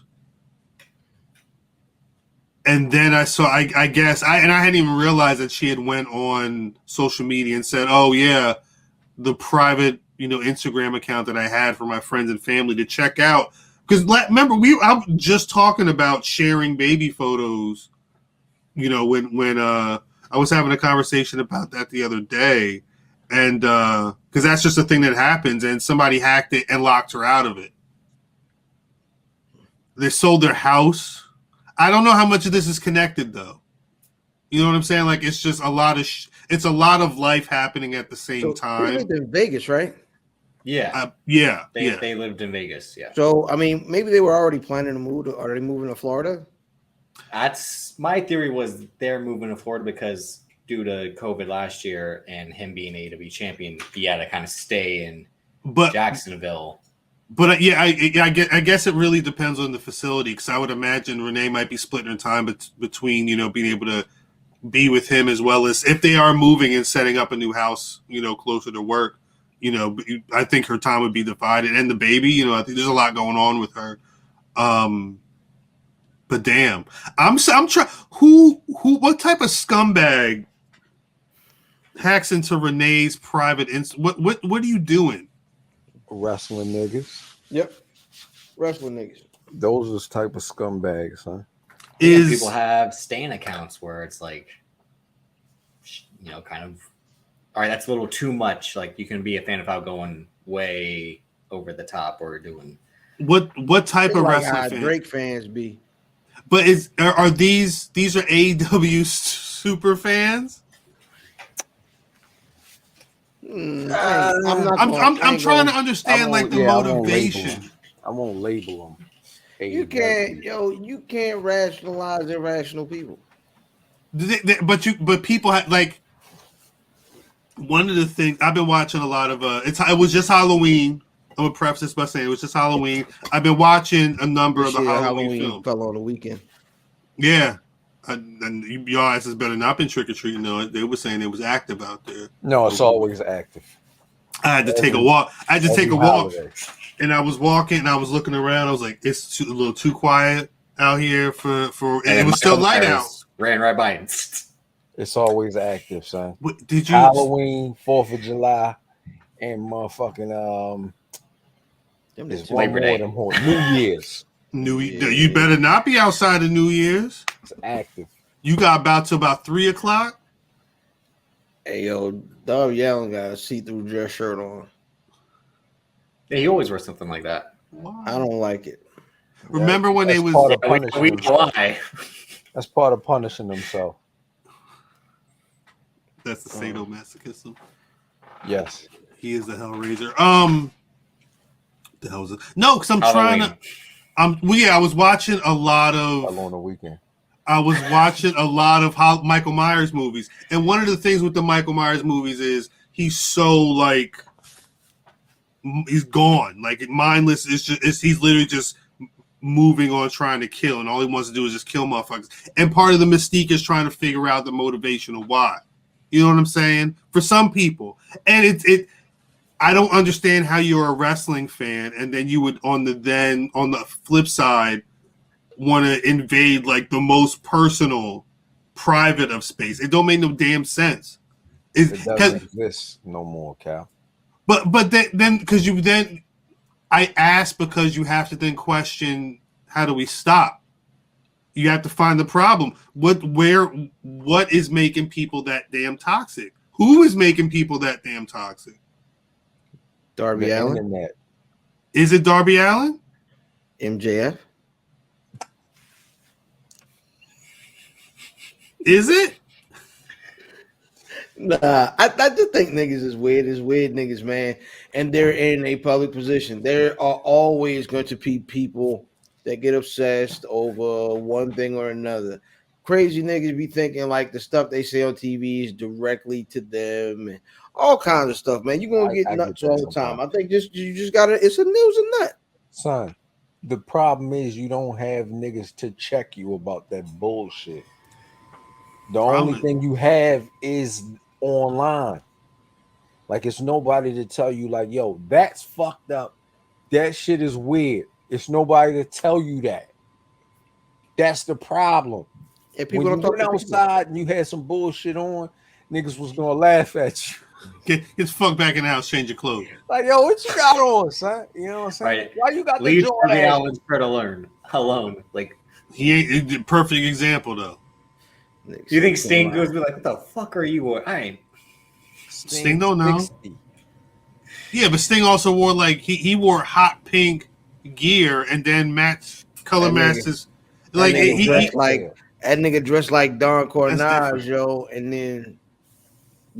And then I saw, I hadn't even realized that she had went on social media and said, oh yeah, the private, Instagram account that I had for my friends and family to check out. Because remember, I was just talking about sharing baby photos, when I was having a conversation about that the other day. And because that's just a thing that happens, and somebody hacked it and locked her out of it. They sold their house. I don't know how much of this is connected, though. You know what I'm saying? Like, it's just a lot of it's a lot of life happening at the same time. They lived in Vegas, right? Yeah. They lived in Vegas. Yeah. So maybe they were already planning to move. Are they moving to Florida? That's my theory. Was they're moving to Florida because due to COVID last year and him being AEW champion, he had to kind of stay in Jacksonville. But I guess it really depends on the facility, because I would imagine Renee might be splitting her time between being able to be with him, as well as if they are moving and setting up a new house closer to work. I think her time would be divided, and the baby. I think there's a lot going on with her. But damn, I'm trying. What type of scumbag hacks into Renee's private? What are you doing? Wrestling niggas. Yep. Wrestling niggas. Those are the type of scumbags, huh? People have Stan accounts where it's like, kind of, all right, that's a little too much. Like, you can be a fan of how going way over the top or doing. What type of wrestling fans? Drake fans be. But are these are AEW super fans? I'm trying to understand the motivation. I won't label them. You can't rationalize irrational people. But people have, like, one of the things I've been watching a lot of. It was just Halloween. I'm gonna preface this by saying it was just Halloween. I've been watching a number of the Halloween films. Fell on the weekend. Yeah. And y'all asses better not been trick or treating. No, they were saying it was active out there. No, it's always active. I had to take a walk. And I was walking and I was looking around. I was like, it's a little too quiet out here for. And it was still light out. Ran right by him. It's always active, son. Did you Halloween, 4th of July, and motherfucking Labor Day, New Year's. You better not be outside of New Year's. It's active. You got about 3:00. Hey yo, Dub Yellen got a see-through dress shirt on. Yeah, he always wears something like that. I don't like it. Remember when they was why? That's part of punishing himself. That's the sadomasochism. Yes, he is the Hellraiser. The hell is it? No, because I'm trying to. I was watching a lot of. On the weekend. I was watching a lot of Michael Myers movies, and one of the things with the Michael Myers movies is he's so he's gone, mindless. He's literally just moving on, trying to kill, and all he wants to do is just kill motherfuckers. And part of the mystique is trying to figure out the motivation of why. You know what I'm saying? For some people, and I don't understand how you're a wrestling fan and then you would on the flip side want to invade the most personal, private of space. It don't make no damn sense. It doesn't exist no more, Cal. But then because I asked because you have to then question, how do we stop? You have to find the problem. What is making people that damn toxic? Who is making people that damn toxic? Darby The Allin, internet. Is it Darby Allin? MJF. Is it? Nah, I just think niggas is weird. It's weird niggas, man. And they're in a public position. There are always going to be people that get obsessed over one thing or another. Crazy niggas be thinking like the stuff they say on TV is directly to them and all kinds of stuff, man. You're gonna get nuts all the time. I think you just gotta, it's a news and nut. Son, the problem is you don't have niggas to check you about that bullshit. The only thing you have is online. Like, it's nobody to tell you, like, yo, that's fucked up. That shit is weird. It's nobody to tell you that. That's the problem. And people when don't you talk went outside and you had some bullshit on, niggas was gonna laugh at you. Get fuck back in the house, change your clothes. Like, yo, what you got on, son? You know what I'm saying? Right. Why you got Leave the Darby Jordan? Allin's prayer to learn alone. Like, he ain't perfect example though. Do you think Sting goes be like, what the fuck are you wearing? I ain't. Sting don't know. Yeah, but Sting also wore like he wore hot pink gear and then color matches. Like that nigga dressed like Don Carnage, yo, and then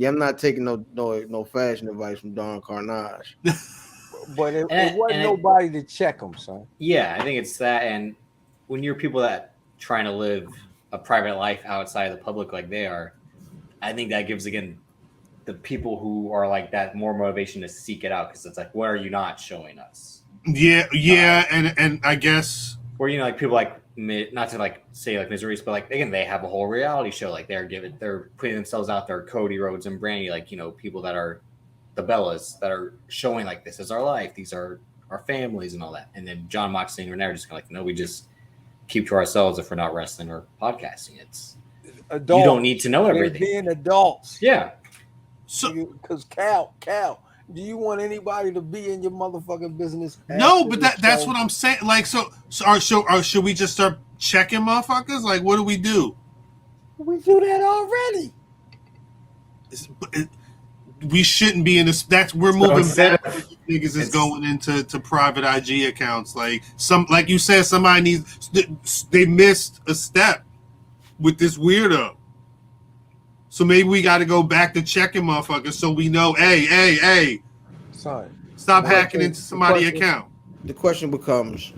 I'm not taking no fashion advice from Don Carnage. But it wasn't nobody to check him, son. Yeah, I think it's that, and when you're people that trying to live a private life outside of the public like they are, I think that gives again the people who are like that more motivation to seek it out, because it's like, what are you not showing us? Yeah, and I guess, or like people like, not to like say like Miseries, but like again, they have a whole reality show. Like they're putting themselves out there. Cody Rhodes and Brandy, like, people that are the Bellas that are showing like, this is our life, these are our families and all that. And then John Moxley and Renee are just kind of like, no, we just keep to ourselves if we're not wrestling or podcasting. It's adults. You don't need to know everything. They're being adults. Yeah. So, because Cal, do you want anybody to be in your motherfucking business? No, but that's what I'm saying. Like, so should we just start checking motherfuckers? Like, what do we do? We do that already. We shouldn't be in this. We're moving back. Niggas is going into private IG accounts. Like you said, somebody needs. They missed a step with this weirdo. So maybe we got to go back to checking motherfuckers so we know, hey, son, stop hacking into somebody's account. The question becomes,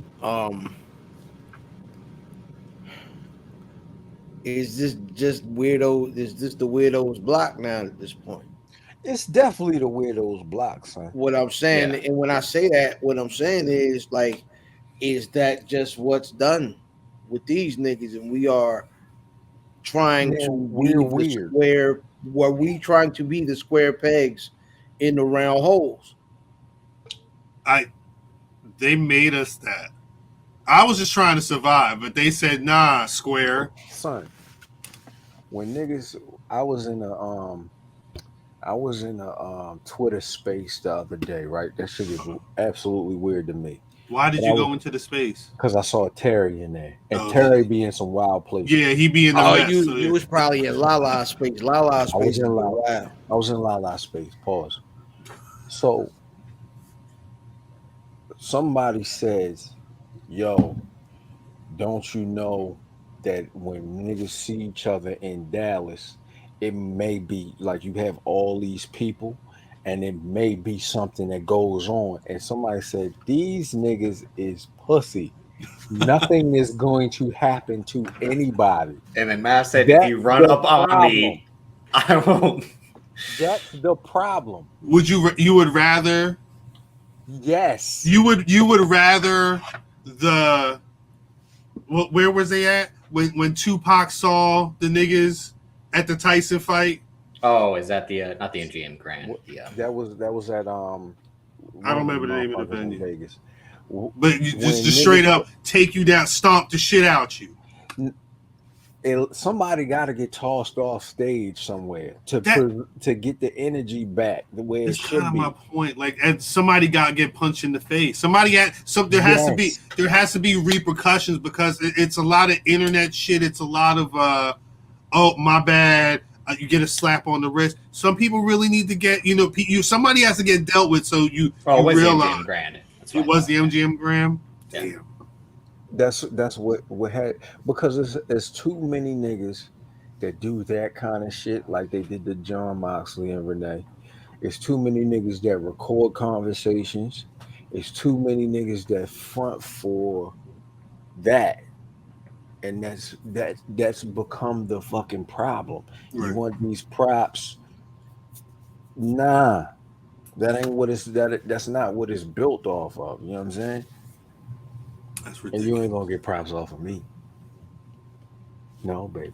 is this just weirdo? Is this the weirdo's block now at this point? It's definitely the weirdo's block, son. What I'm saying, and when I say that, what I'm saying is like, is that just what's done with these niggas? And we are trying to be the square. Were we trying to be the square pegs in the round holes? They made us that. I was just trying to survive, but they said, nah, square. Son, when niggas, I was in a Twitter space the other day, right? That shit is absolutely weird to me. Why did you go into the space? Because I saw Terry in there, and Terry be in some wild places. Yeah, he be in the mess. You was probably in Lala space. Lala space. I was in Lala space. Pause. So somebody says, yo, don't you know that when niggas see each other in Dallas, it may be like you have all these people and it may be something that goes on. And somebody said, these niggas is pussy. Nothing is going to happen to anybody. And then Matt said, if you run up on me, I won't. That's the problem. You would rather? Yes. You would rather where was they at when Tupac saw the niggas at the Tyson fight? Oh, is that the not the MGM Grand? Yeah, that was at I don't remember the name of the venue. Vegas. But just straight up take you down, stomp the shit out you. somebody got to get tossed off stage somewhere to get the energy back the way it should be. That's kind of my point. Like, and somebody got to get punched in the face. There has to be repercussions because it's a lot of internet shit. It's a lot of oh my bad. You get a slap on the wrist. Some people really need to get somebody has to get dealt with. So you realize it was the MGM Grand. Damn. That's what had, because it's too many niggas that do that kind of shit like they did to John Moxley and Renee. It's too many niggas that record conversations. It's too many niggas that front for that, and that's become the fucking problem. Right. You want these props? Nah, that ain't what it's that's not what it's built off of. You know what I'm saying? That's ridiculous. And you ain't gonna get props off of me. No, baby.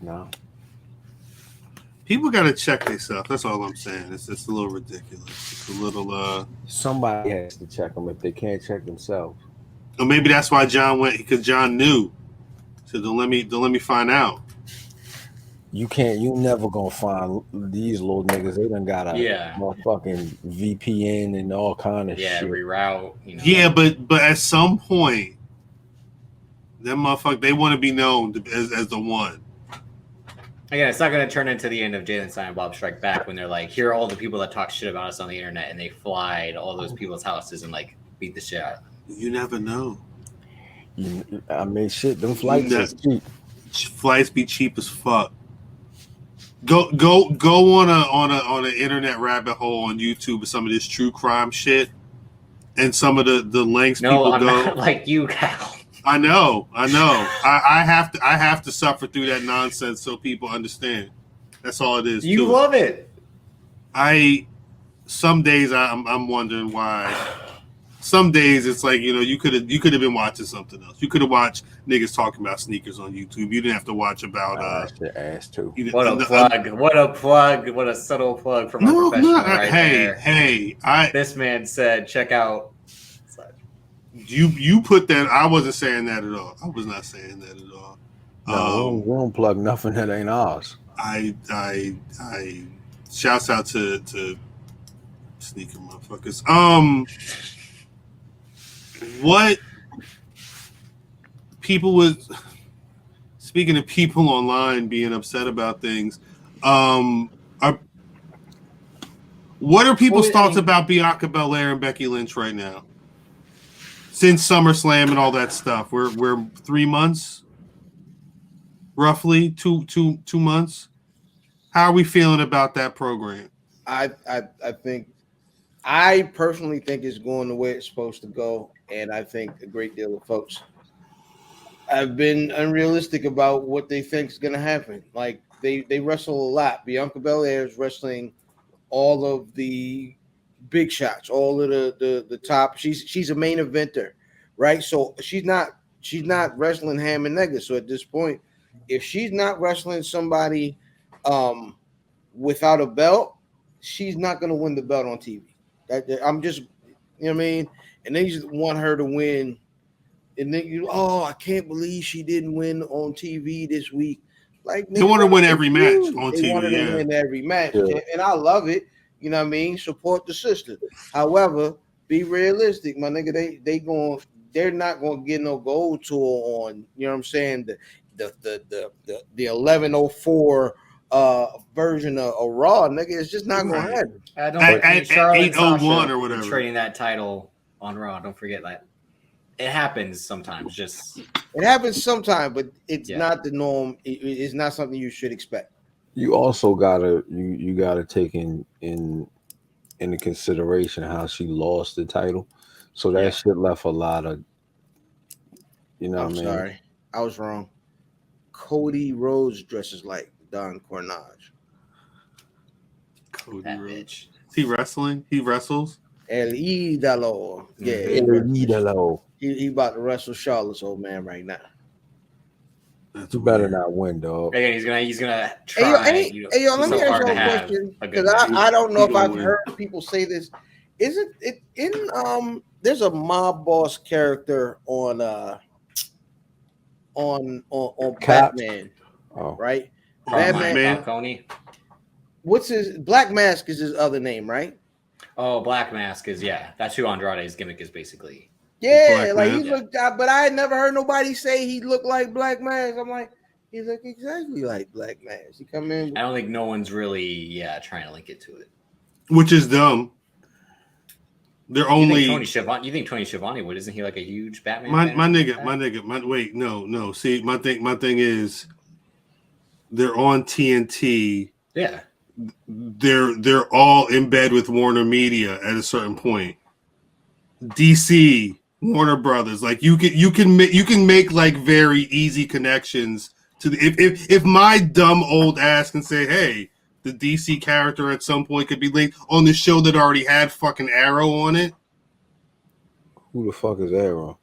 No. People gotta check themselves. That's all I'm saying. It's a little ridiculous. It's a little Somebody has to check them if they can't check themselves. Or maybe that's why John went, because John knew. So don't let me find out. You never gonna find these little niggas. They done got a motherfucking VPN and all kind of shit. Reroute. Yeah, but at some point, them motherfuckers, they want to be known as the one. Again, it's not going to turn into the end of Jalen Silent Bob Strike Back when they're like, here are all the people that talk shit about us on the internet, and they fly to all those people's houses and like beat the shit out of them. You never know. I mean, shit, them flights are cheap. Flights be cheap as fuck. Go on an internet rabbit hole on YouTube with some of this true crime shit and some of the lengths people I'm go. Not like you, Cal. I know. I have to suffer through that nonsense so people understand. That's all it is. You love it. Some days I'm wondering why. Some days it's like, you could have been watching something else. You could have watched niggas talking about sneakers on YouTube. You didn't have to watch about your ass too. What a plug! What a plug! What a subtle plug from a professional right there. Hey! This man said, check out. You put that. I wasn't saying that at all. I was not saying that at all. No, we don't plug nothing that ain't ours. I shouts out to sneaker motherfuckers. What people was speaking of people online being upset about things. What are people's thoughts about Bianca Belair and Becky Lynch right now? Since SummerSlam and all that stuff, we're 3 months, roughly two months. How are we feeling about that program? I personally think it's going the way it's supposed to go, and I think a great deal of folks have been unrealistic about what they think is going to happen. Like they wrestle a lot. Bianca Belair is wrestling all of the big shots, all of the top. She's a main eventer, right? So she's not wrestling ham and niggas. So at this point, if she's not wrestling somebody without a belt, she's not going to win the belt on TV. I'm just, you know what I mean? And then you just want her to win. And then I can't believe she didn't win on TV this week. Like they want to win every match on TV. They want to win every match, and I love it. You know what I mean? Support the sister. However, be realistic, my nigga. They're not going to get no gold tour on. You know what I'm saying? The 1104 version of Raw, nigga. It's just not going to happen. I don't at 801 or whatever. Trading that title on Raw. Don't forget that. It happens sometimes. It happens sometimes, but it's not the norm. It's not something you should expect. You also gotta take into consideration how she lost the title. So that shit left a lot of, I'm sorry, I was wrong. Cody Rhodes dresses like Don Cornage. Cody Rhodes. Is he wrestling? He wrestles. El Idolo. Yeah, El Idolo. He about to wrestle Charlotte's old man right now. You better not win, dog. Again, he's gonna try. Let me ask you a question, because I don't know if I've heard people say this. Is it in there's a mob boss character on on Cap. Batman, Oh, right? Carmine Batman. Falcone. What's his Black Mask is his other name, right? Oh, Black Mask is that's who Andrade's gimmick is basically. Yeah, Black like Mask. he looked, but I had never heard nobody say he looked like Black Mask. I'm like, he looked exactly like Black Mask. He come in. I don't think no one's really trying to link it to it. Which is dumb. They're only You think Tony Schiavone would? Isn't he like a huge Batman? my fan nigga. Wait, no. See, my thing is, they're on TNT. Yeah. They're all in bed with Warner Media at a certain point. DC, Warner Brothers, like you can make like very easy connections to the if my dumb old ass can say, hey, the DC character at some point could be linked on the show that already had fucking Arrow on it. who the fuck is Arrow?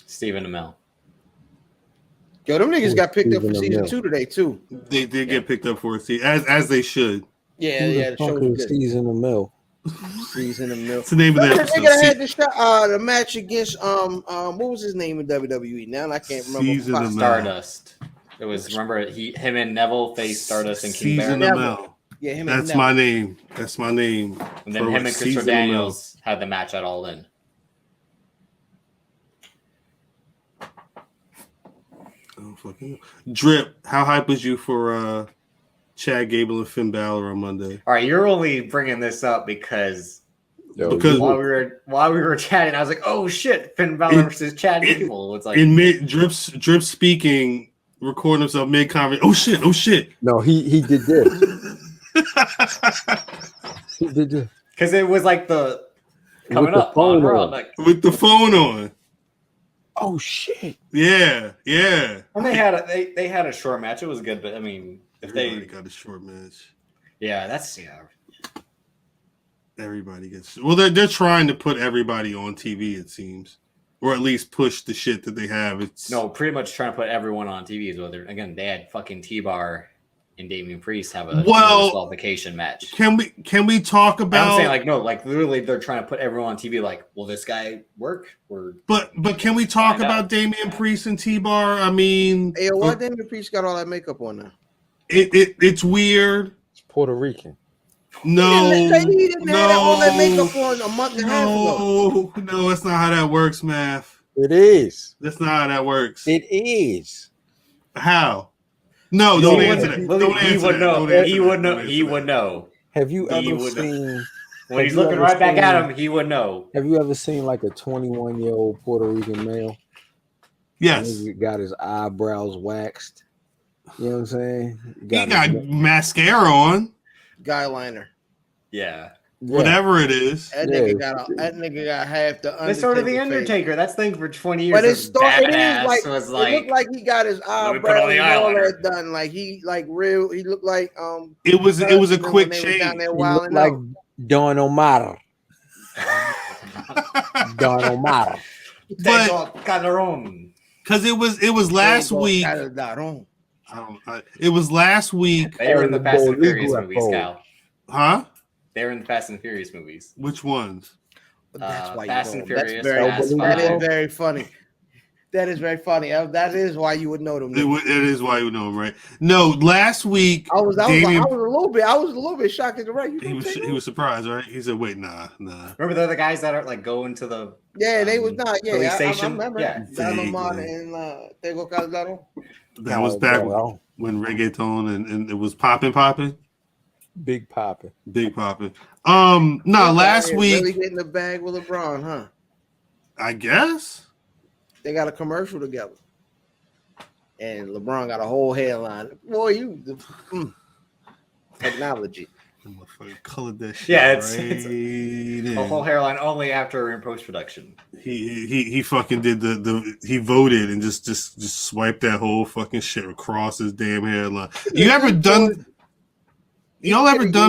Stephen Amell. Yo, them niggas got picked up for Stephen season Amell. 2 today too. They did get picked up for a season, as they should. Yeah, Who yeah, the the show fuck was is good. Season of Mill? Season of Mill. It's the name of the That episode. nigga had the match against what was his name in WWE? Now I can't remember. Season of Mill. Stardust. It was him and Neville faced Stardust and King Season Bear. of Mel. Yeah, him. That's my name. That's my name. And then For him and Season Christopher of Mel. Daniels had the match at All In. Oh, fucking Drip. How hype was you for Chad Gable and Finn Balor on Monday? All right, you're only bringing this up because Because while we were chatting, I was like, "Oh shit, Finn Balor versus Chad Gable." It's like in mid Drip speaking, recording himself mid conversation. Oh shit! No, he did this. He did this because it was like the coming With the up phone on Raw, on. like, With the phone on. Oh shit! Yeah. and they had a short match. It was good, but I mean, if Everybody they got a short match. that's Everybody gets. Well, they're trying to put everybody on TV. It seems, or at least push the shit that they have. It's no, pretty much trying to put everyone on TV. Is whether again they had fucking T-Bar and Damian Priest have a disqualification match. Can we talk about? I'm saying like no, like literally they're trying to put everyone on TV. Like, will this guy work? Or But can we talk about Damian Priest and T-Bar? I mean, Hey, why Damian Priest got all that makeup on now? it's weird. It's Puerto Rican. No, He didn't have all that makeup on a month and a half ago. No, that's not how that works, Math. It is. That's not how that works. It is. How? No, don't answer that. Don't he answer would that. know. Don't answer He that. would Don't know. answer He that. would know. Have you He ever would know. seen? When he's Have you looking ever right back at seen- him, he would know. Have you ever seen like a 21-year-old Puerto Rican male? Yes. He got his eyebrows waxed. You know what I'm saying? He got mascara on. Guy liner. Yeah. Whatever it is. That nigga got half the Undertaker. It's sort of the face. Undertaker. That's thing for 20 years. But it is badass like was it like looked like he got his let me put on eyebrows the and all eyeliner. that done. Like he real. He looked like It was a when quick they was down change. there He wilding looked like out. Don Omar. Don Omar. But Calderon. because it was last week. Calderon. It was last week. They were in the Fast and Bolígrafo. Furious movies, Cal. Huh? They were in the Fast and Furious movies. Which ones? But that's why Fast you and know him. Furious. That's Fast that is Five. very funny. That is very funny. That is why you would know them. It is why you know him, right? No, last week I was a Damian, little bit shocked at the right. he was surprised, right? He said, "Wait, nah." Remember they're the guys that are like going to the Yeah, they was not. Yeah, police I station? remember. Yeah. Don Omar Vaguely. and Tego Calderon. That was back when reggaeton and it was popping, Big popping. big popping. Last week really getting the bag with LeBron, huh? I guess. They got a commercial together, and LeBron got a whole headline. Boy, technology. Colored that shit. Yeah, it's right a whole hairline only after in post production. He fucking did he voted and just swiped that whole fucking shit across his damn hairline. Y'all ever done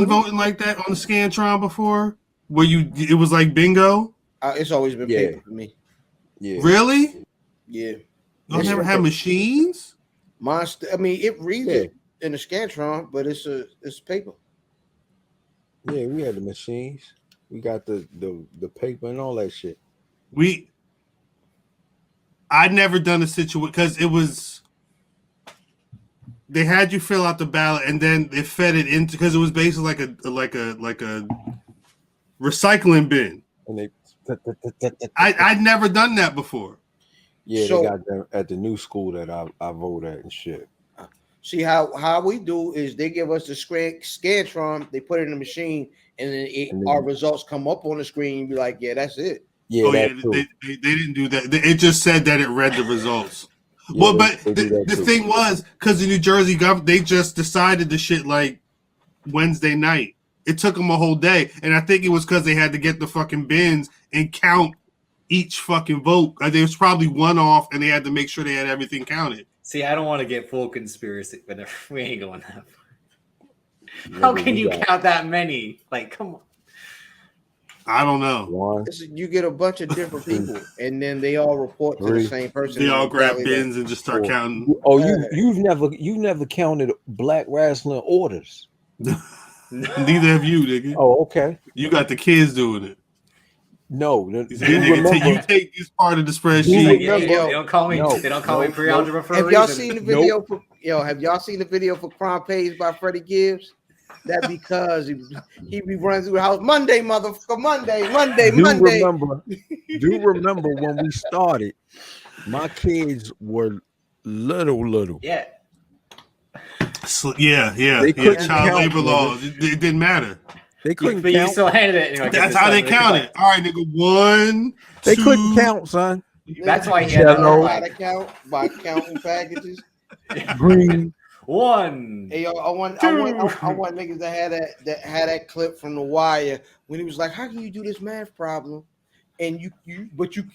voting like that on the Scantron before? Where it was like bingo? It's always been paper for me. Yeah. Really? Yeah. Y'all never had machines? Monster. I mean, it reads it in the Scantron, but it's paper. Yeah, we had the machines. We got the paper and all that shit. I'd never done a situation because it was. They had you fill out the ballot and then they fed it into because it was basically like a recycling bin. And they I'd never done that before. yeah, So- they got them at the new school that I vote at and shit. See how we do is they give us the Scantron, they put it in the machine, and then our results come up on the screen. Be like, yeah, that's it. Yeah, Oh, that yeah, too. they didn't do that. It just said that it read the results. Yeah, Well, but they do that the too. thing was, because the New Jersey government, they just decided the shit like Wednesday night. It took them a whole day. And I think it was because they had to get the fucking bins and count each fucking vote. There was probably one off, and they had to make sure they had everything counted. See, I don't want to get full conspiracy, but we ain't going that far. How can you count that many? Like, come on. I don't know. One, You get a bunch of different people, and then they all report to the Three. same person. They all grab Exactly bins and just start four. counting. Oh, you've never counted black wrestling orders. Neither have you, nigga. Oh, okay. You got the kids doing it. No, You take this part of the spreadsheet. Like, yeah, they don't call me. They don't call me pre-algebra for a Have reason. y'all seen the video? Have y'all seen the video for Crime Pays by Freddie Gibbs? That because he be running through the house Monday, motherfucker, Monday. Do remember when we started? My kids were little. Yeah. So, yeah. They couldn't Child count, labor nigga. laws. It didn't matter. They couldn't But you count. still handed it. And you're like, That's this how they doesn't- counted. All right, nigga. 1, They 2. couldn't count, son. That's why he had that. Hello. By the count, by counting packages. Green. 1. Hey, yo, I want niggas that had that clip from The Wire when he was like, "How can you do this math problem, and you can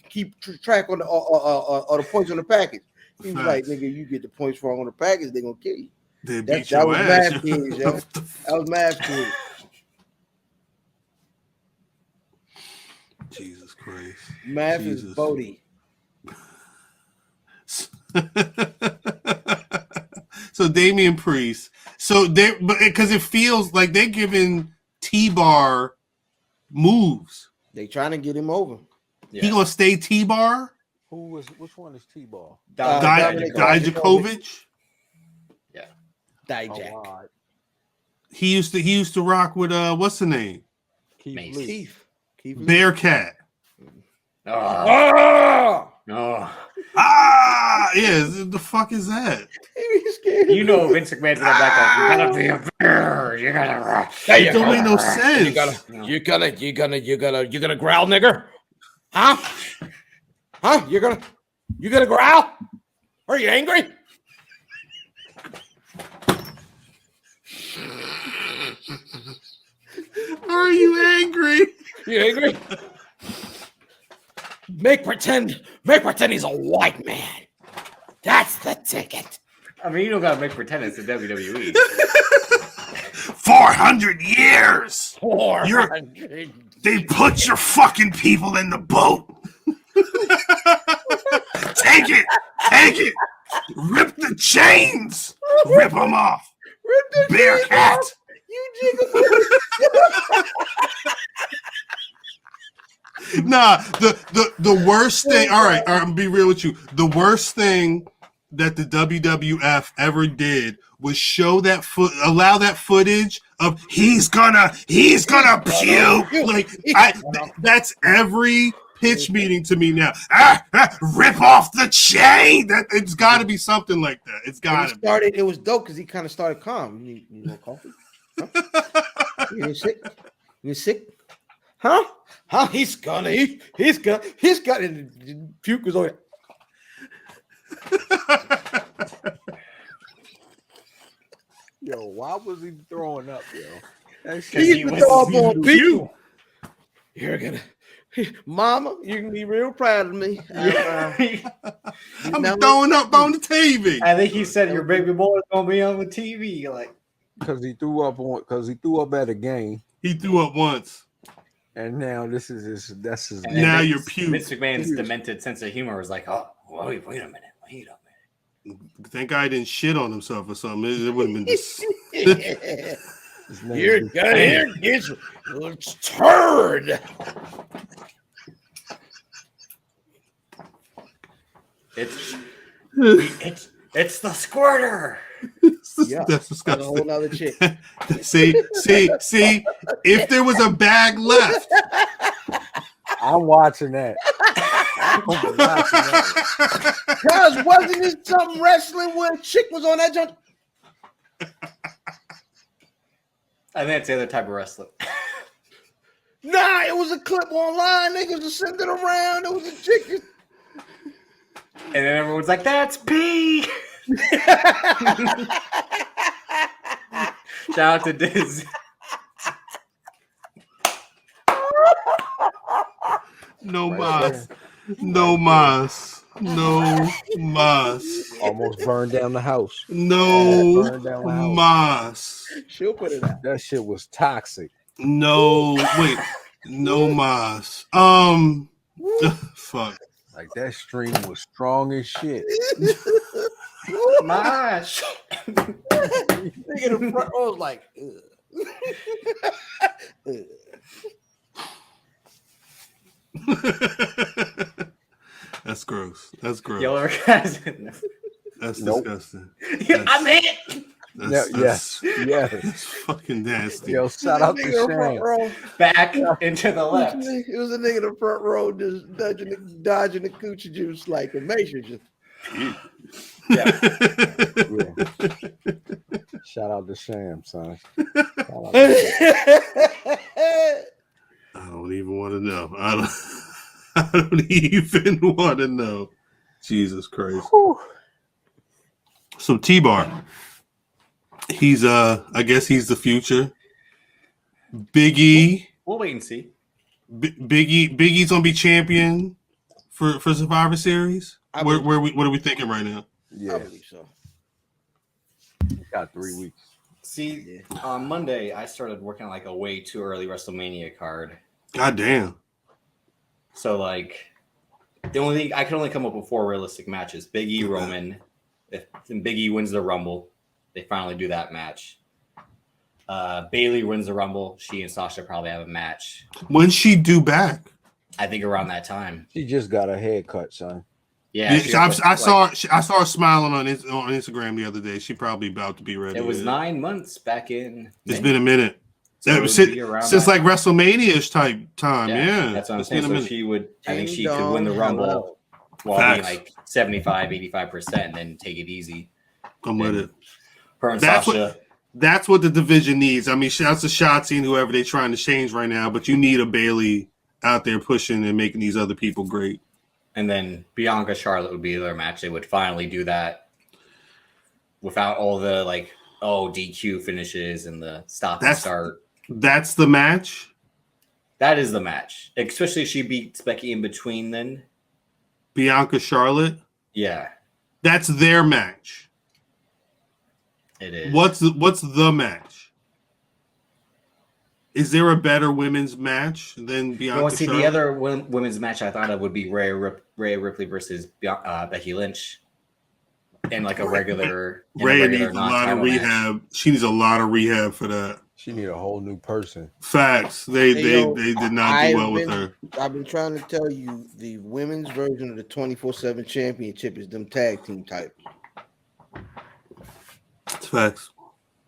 keep track on the points on the package?" He was like, "Nigga, you get the points wrong on the package, they gonna kill you." They That beat your was ass. math kids, yo. That was math kids. Jesus Christ. Math Jesus. is Bodie. So Damian Priest. So they, but because it feels like they're giving T-Bar moves. They trying to get him over. He gonna stay T-Bar? Which one is T-Ball? Dijakovic? Yeah. Dijak. Oh, all right. He used to rock with what's the name? Keith Mace. Lee. Keith. Bearcat. Oh. No. Yeah, the fuck is that? You know Vince McMahon's gonna back up. You gotta be a bear. You gotta. It don't make no sense. You gonna growl, nigga? Huh? Huh? You gonna growl? Are you angry? Are you angry? You angry? Make pretend he's a white man. That's the ticket. I mean, you don't gotta make pretend it's the WWE. 400 years. 400. They put your fucking people in the boat. Take it. Rip the chains. Rip them off. Bearcat. You jiggle. Nah, the worst thing. All right, I'm gonna be real with you. The worst thing that the WWF ever did was show that allow that footage of he's gonna puke. Like that's every pitch meeting to me now. Rip off the chain. That it's got to be something like that. It's got to be. It was dope because he kind of started calm. You want coffee? Huh? You sick? Huh? Huh? He's gonna. And the puke was on. Yo, why was he throwing up, yo? He was on people. You're gonna, Mama, you can be real proud of me. I'm throwing up on the TV. I think he said your baby boy is gonna be on the TV. Like, because he threw up at a game. He threw up once. And now this is his. That's his. Now you're puke. Vince McMahon's demented sense of humor was like, oh, wait a minute. Thank God I didn't shit on himself or something. It would have been just. You're gonna get turd. It's the squirter. Yeah, That's that's a whole disgusting. nother chick. see. If there was a bag left, I'm watching that. Cause wasn't it something wrestling where a chick was on that jump? I think it's the other type of wrestling. Nah, it was a clip online. Niggas was sending it around. It was a chick. And then everyone's like, "That's P." Shout out to Dizz. no mas, no mas, no mas, Almost burned down the house. no Burned down the house. mas. She'll put it out. That shit was toxic. No, wait, no mas. Fuck. Like that stream was strong as shit. Mosh. Nigga in the front row was like, That's gross. That's gross. Yo, guys. That's Nope. disgusting. I'm hit. Yes. That's fucking nasty. Yo, shout out to nigga in the front Sham. row. Back into the left. It was a nigga in the front row just dodging the coochie juice like a major. Just Yeah. Yeah. Shout out to Sham, son. Shout out to I don't even want to know. I don't even want to know. Jesus Christ. Whew. So T-Bar. He's I guess he's the future. Big E. We'll wait and see. Big E's gonna be champion for Survivor Series. What are we thinking right now? I Yeah, believe so. got 3 weeks. See, on Monday, I started working on like a way too early WrestleMania card. God damn. So like, the only thing I can only come up with 4 realistic matches: Big E, Roman. If Big E wins the Rumble, they finally do that match. Bailey wins the Rumble. She and Sasha probably have a match. When's she due back? I think around that time. She just got her hair cut, son. Yeah, I saw her smiling on Instagram the other day. She probably about to be ready. It was 9 months back in. It's been a minute. So it would be around Since that like WrestleMania-ish type time. Yeah. That's what I'm It's saying. been a So minute. she would, I think Ding she could win the dong, Rumble hello. while Facts. being like 75, 85%, and then take it easy. I'm with it. Her and That's Sasha. That's what the division needs. I mean, shouts to Shotzi and whoever they're trying to change right now, but you need a Bailey out there pushing and making these other people great. And then Bianca Charlotte would be their match. They would finally do that without all the like, DQ finishes and the stop and start. That's the match. That is the match. Especially if she beats Becky in between then. Bianca Charlotte. Yeah, That's their match. it is. What's the match? Is there a better women's match than Bianca Well, see, Charlotte? the other women's match I thought of would be Rhea Ripley versus Becky Lynch in like a regular. Rhea needs a lot of non-title rehab. match. She needs a lot of rehab for that. She need a whole new person. Facts. They Hey, yo, did not do well with her. I've been trying to tell you the women's version of the 24/7 championship is them tag team type. It's facts.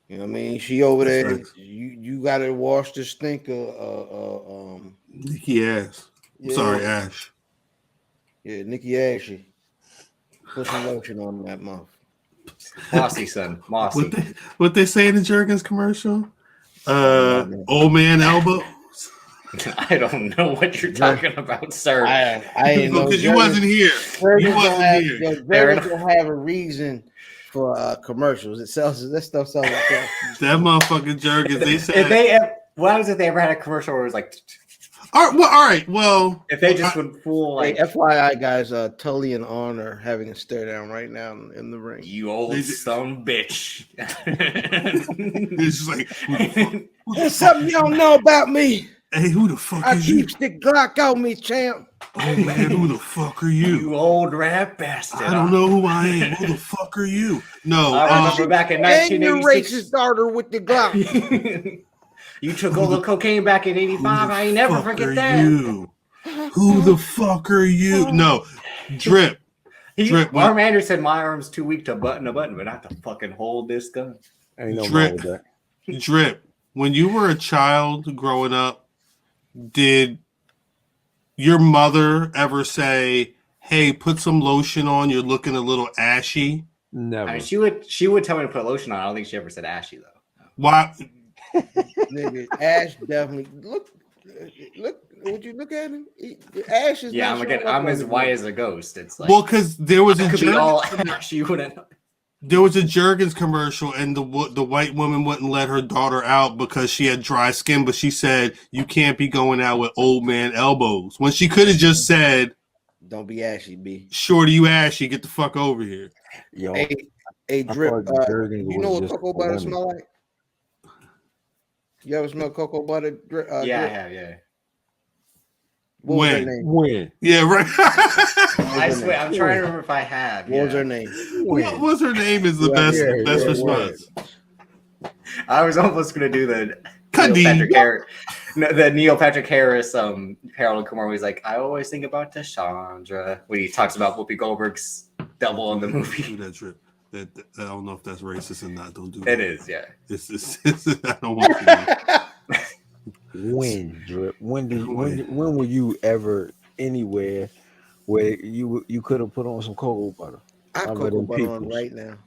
You know what I mean? She over there. That's facts. You got to wash the stink Nikki Ash. yeah. Sorry, Ash. Yeah, Nikki Ashley. Put some lotion on that mouth. Mossy, son. Mossy. What they say in the Jergens commercial? Old man elbow. I don't know what you're talking about, sir. I didn't know Because you wasn't here. You wasn't here. Jergens don't have a reason for commercials. It sells that stuff sells itself. That motherfucking Jergens. They If said. they, what happens if they ever had a commercial where it was like, All right. Well, if they just would fool Hey, like, FYI, guys, Tully and Arn are having a stare down right now in the ring. you old son bitch. it's just like, There's something you don't know about me. hey, who the fuck I is you? keep the Glock on me, champ. Oh man, who the fuck are you? You old rat bastard. I don't know who I am. Who the fuck are you? No, I remember back in And your 1986. racist daughter with the Glock. You took all the cocaine back in 85. I ain't never fuck forget are that. you? Who the fuck are you? No, Drip. Drip, Arm Andrew said my arm's too weak to button a button, but not to fucking hold this gun. Ain't no wrong Drip, with that. Drip. When you were a child growing up, did your mother ever say, "Hey, put some lotion on. You're looking a little ashy"? Never. I mean, she would tell me to put lotion on. I don't think she ever said ashy though. Why? Nigga, Ash definitely look. Would you look at him? Ash is Yeah, not I'm as white as a ghost. It's like Well, because there was a could be all ashy. You wouldn't. There was a Jergens commercial, and the white woman wouldn't let her daughter out because she had dry skin. But she said, "You can't be going out with old man elbows." When she could have just said, "Don't be ashy, B. Shorty, you ashy. Get the fuck over here." Yo, hey, Drip. You know what cocoa butter smell like? You ever smell cocoa butter? Yeah, Drip? I have. Yeah. What was her name? When? Yeah, right. I swear, I'm trying to remember if I have. What was her name? What was her name? Is the best response. I was almost gonna do the Khadijah. Neil Patrick Harris Harold Kumar. He's like, I always think about Tashandra when he talks about Whoopi Goldberg's double in the movie. Do that, Drip. I don't know if that's racist or not. Don't do that. It is, yeah. It's I don't want to. When, Drip? When were you ever anywhere where you could have put on some cocoa butter? I have cocoa butter on right now.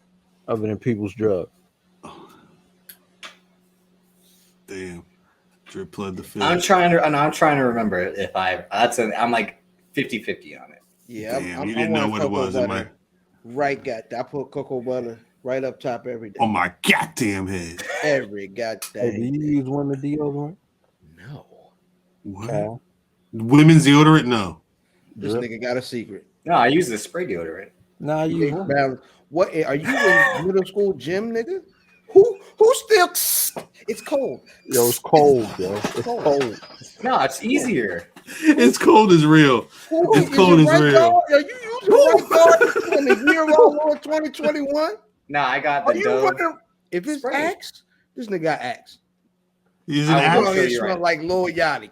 Other than people's drug. Damn. Drip pled the fifth. I'm trying to remember if I'm like 50-50 on it. Yeah, damn, you didn't know what it was. Right, I put cocoa butter right up top every day. Oh my goddamn head. Every goddamn. Hey, do you use women's deodorant? No. What? Women's deodorant? No. This nigga got a secret. No, I use the spray deodorant. No, I use what are you in middle school gym, nigga? Who still? It's cold. Yo, it's cold, yo. It's cold. No, it's easier. It's cold as real. It's cold as real. Guard? Are you using right guard in the year all 2021? No, I got the Dove. If it's Axe, this nigga got Axe. He's an Axe. It smell like Lil Yachty.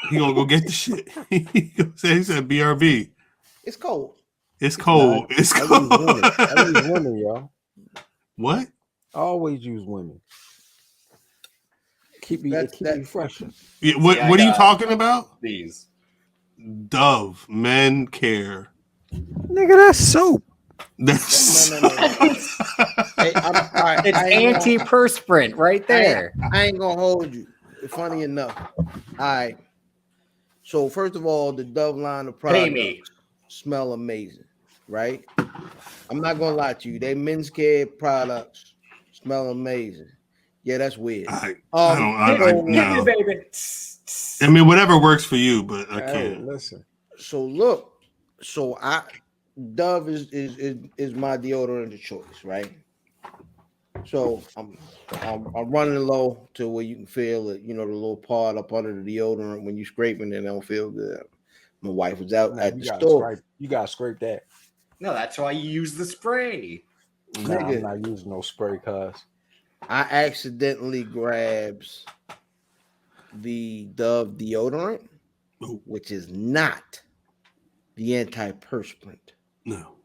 He gonna go get the shit. He said BRB. It's cold. It's cold. It's cold. I use women, y'all. What? I always use women. Keep me fresher. Yeah, what are you talking about? These Dove Men Care. Nigga, that's soap. That's no. Hey, it's antiperspirant right there. I ain't gonna hold you. Funny enough. All right. So first of all, the Dove line of products smell amazing, right? I'm not gonna lie to you. They men's care products smell amazing. Yeah, that's weird. I mean, whatever works for you, but I can't. Listen. So look, Dove is my deodorant of choice, right? So I'm running low to where you can feel it, the little part up under the deodorant when you scraping it, don't feel good. My wife was out at the store. You gotta scrape that. No, that's why you use the spray. No, I'm not using no spray, cuz I accidentally grabs the Dove deodorant, which is not the antiperspirant. No.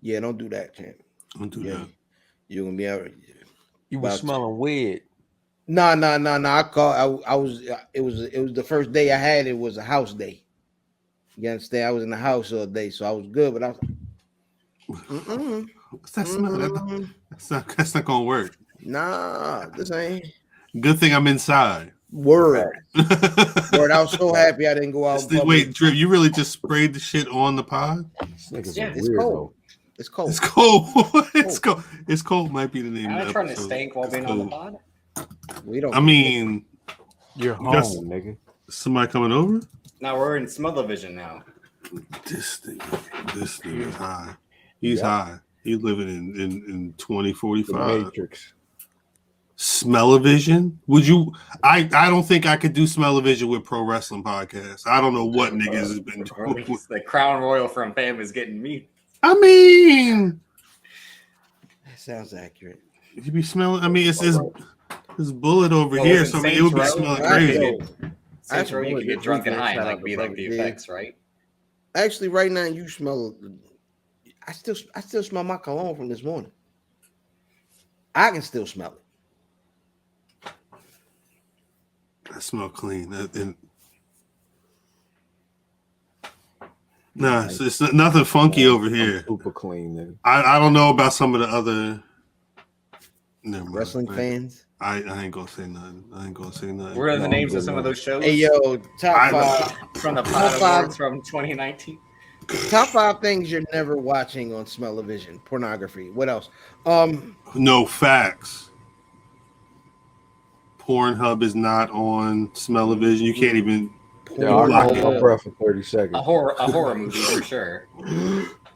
Yeah, don't do that, champ. Don't do that. You're gonna be out. You were smelling weird. No. I was. It was the first day I had it was a house day. You understand? I was in the house all day, so I was good. But I was. What's that smell? That's not gonna work. Nah, this ain't. Good thing I'm inside. Word. Word. I was so happy I didn't go out. Wait, Drip, you really just sprayed the shit on the pod? Yeah, it's cold. It's cold. It's cold. It's cold. It's cold might be the name. I'm trying to stink while being on the pod. We don't. I mean, you're home, nigga. Somebody coming over? Now we're in smell-o-vision now. This thing is high. He's high. He's living in 2045. The Matrix. Smell-o-vision? Would you? I don't think I could do smell-o-vision with Pro Wrestling Podcast. I don't know what niggas has been doing. The Crown Royal from Fam is getting me. I mean, that sounds accurate. You be smelling. I mean, it's this bullet over here, so it would be smelling crazy. Saints Row, you can get drunk and high and be like the effects, right? Actually, right now you smell. I still smell my cologne from this morning. I can still smell it. I smell clean. Nah, it's nothing funky over here. Super clean, nigga. I don't know about some of the other wrestling fans. I ain't gonna say nothing. What are the names of some of those shows? Hey yo, top 5 from the Pod Awards from 2019. Top 5 things you're never watching on Smell-O-Vision. Pornography. What else? No facts. Pornhub is not on Smell-O-Vision. You can't even. I'll hold my breath for 30 seconds. A horror movie for sure.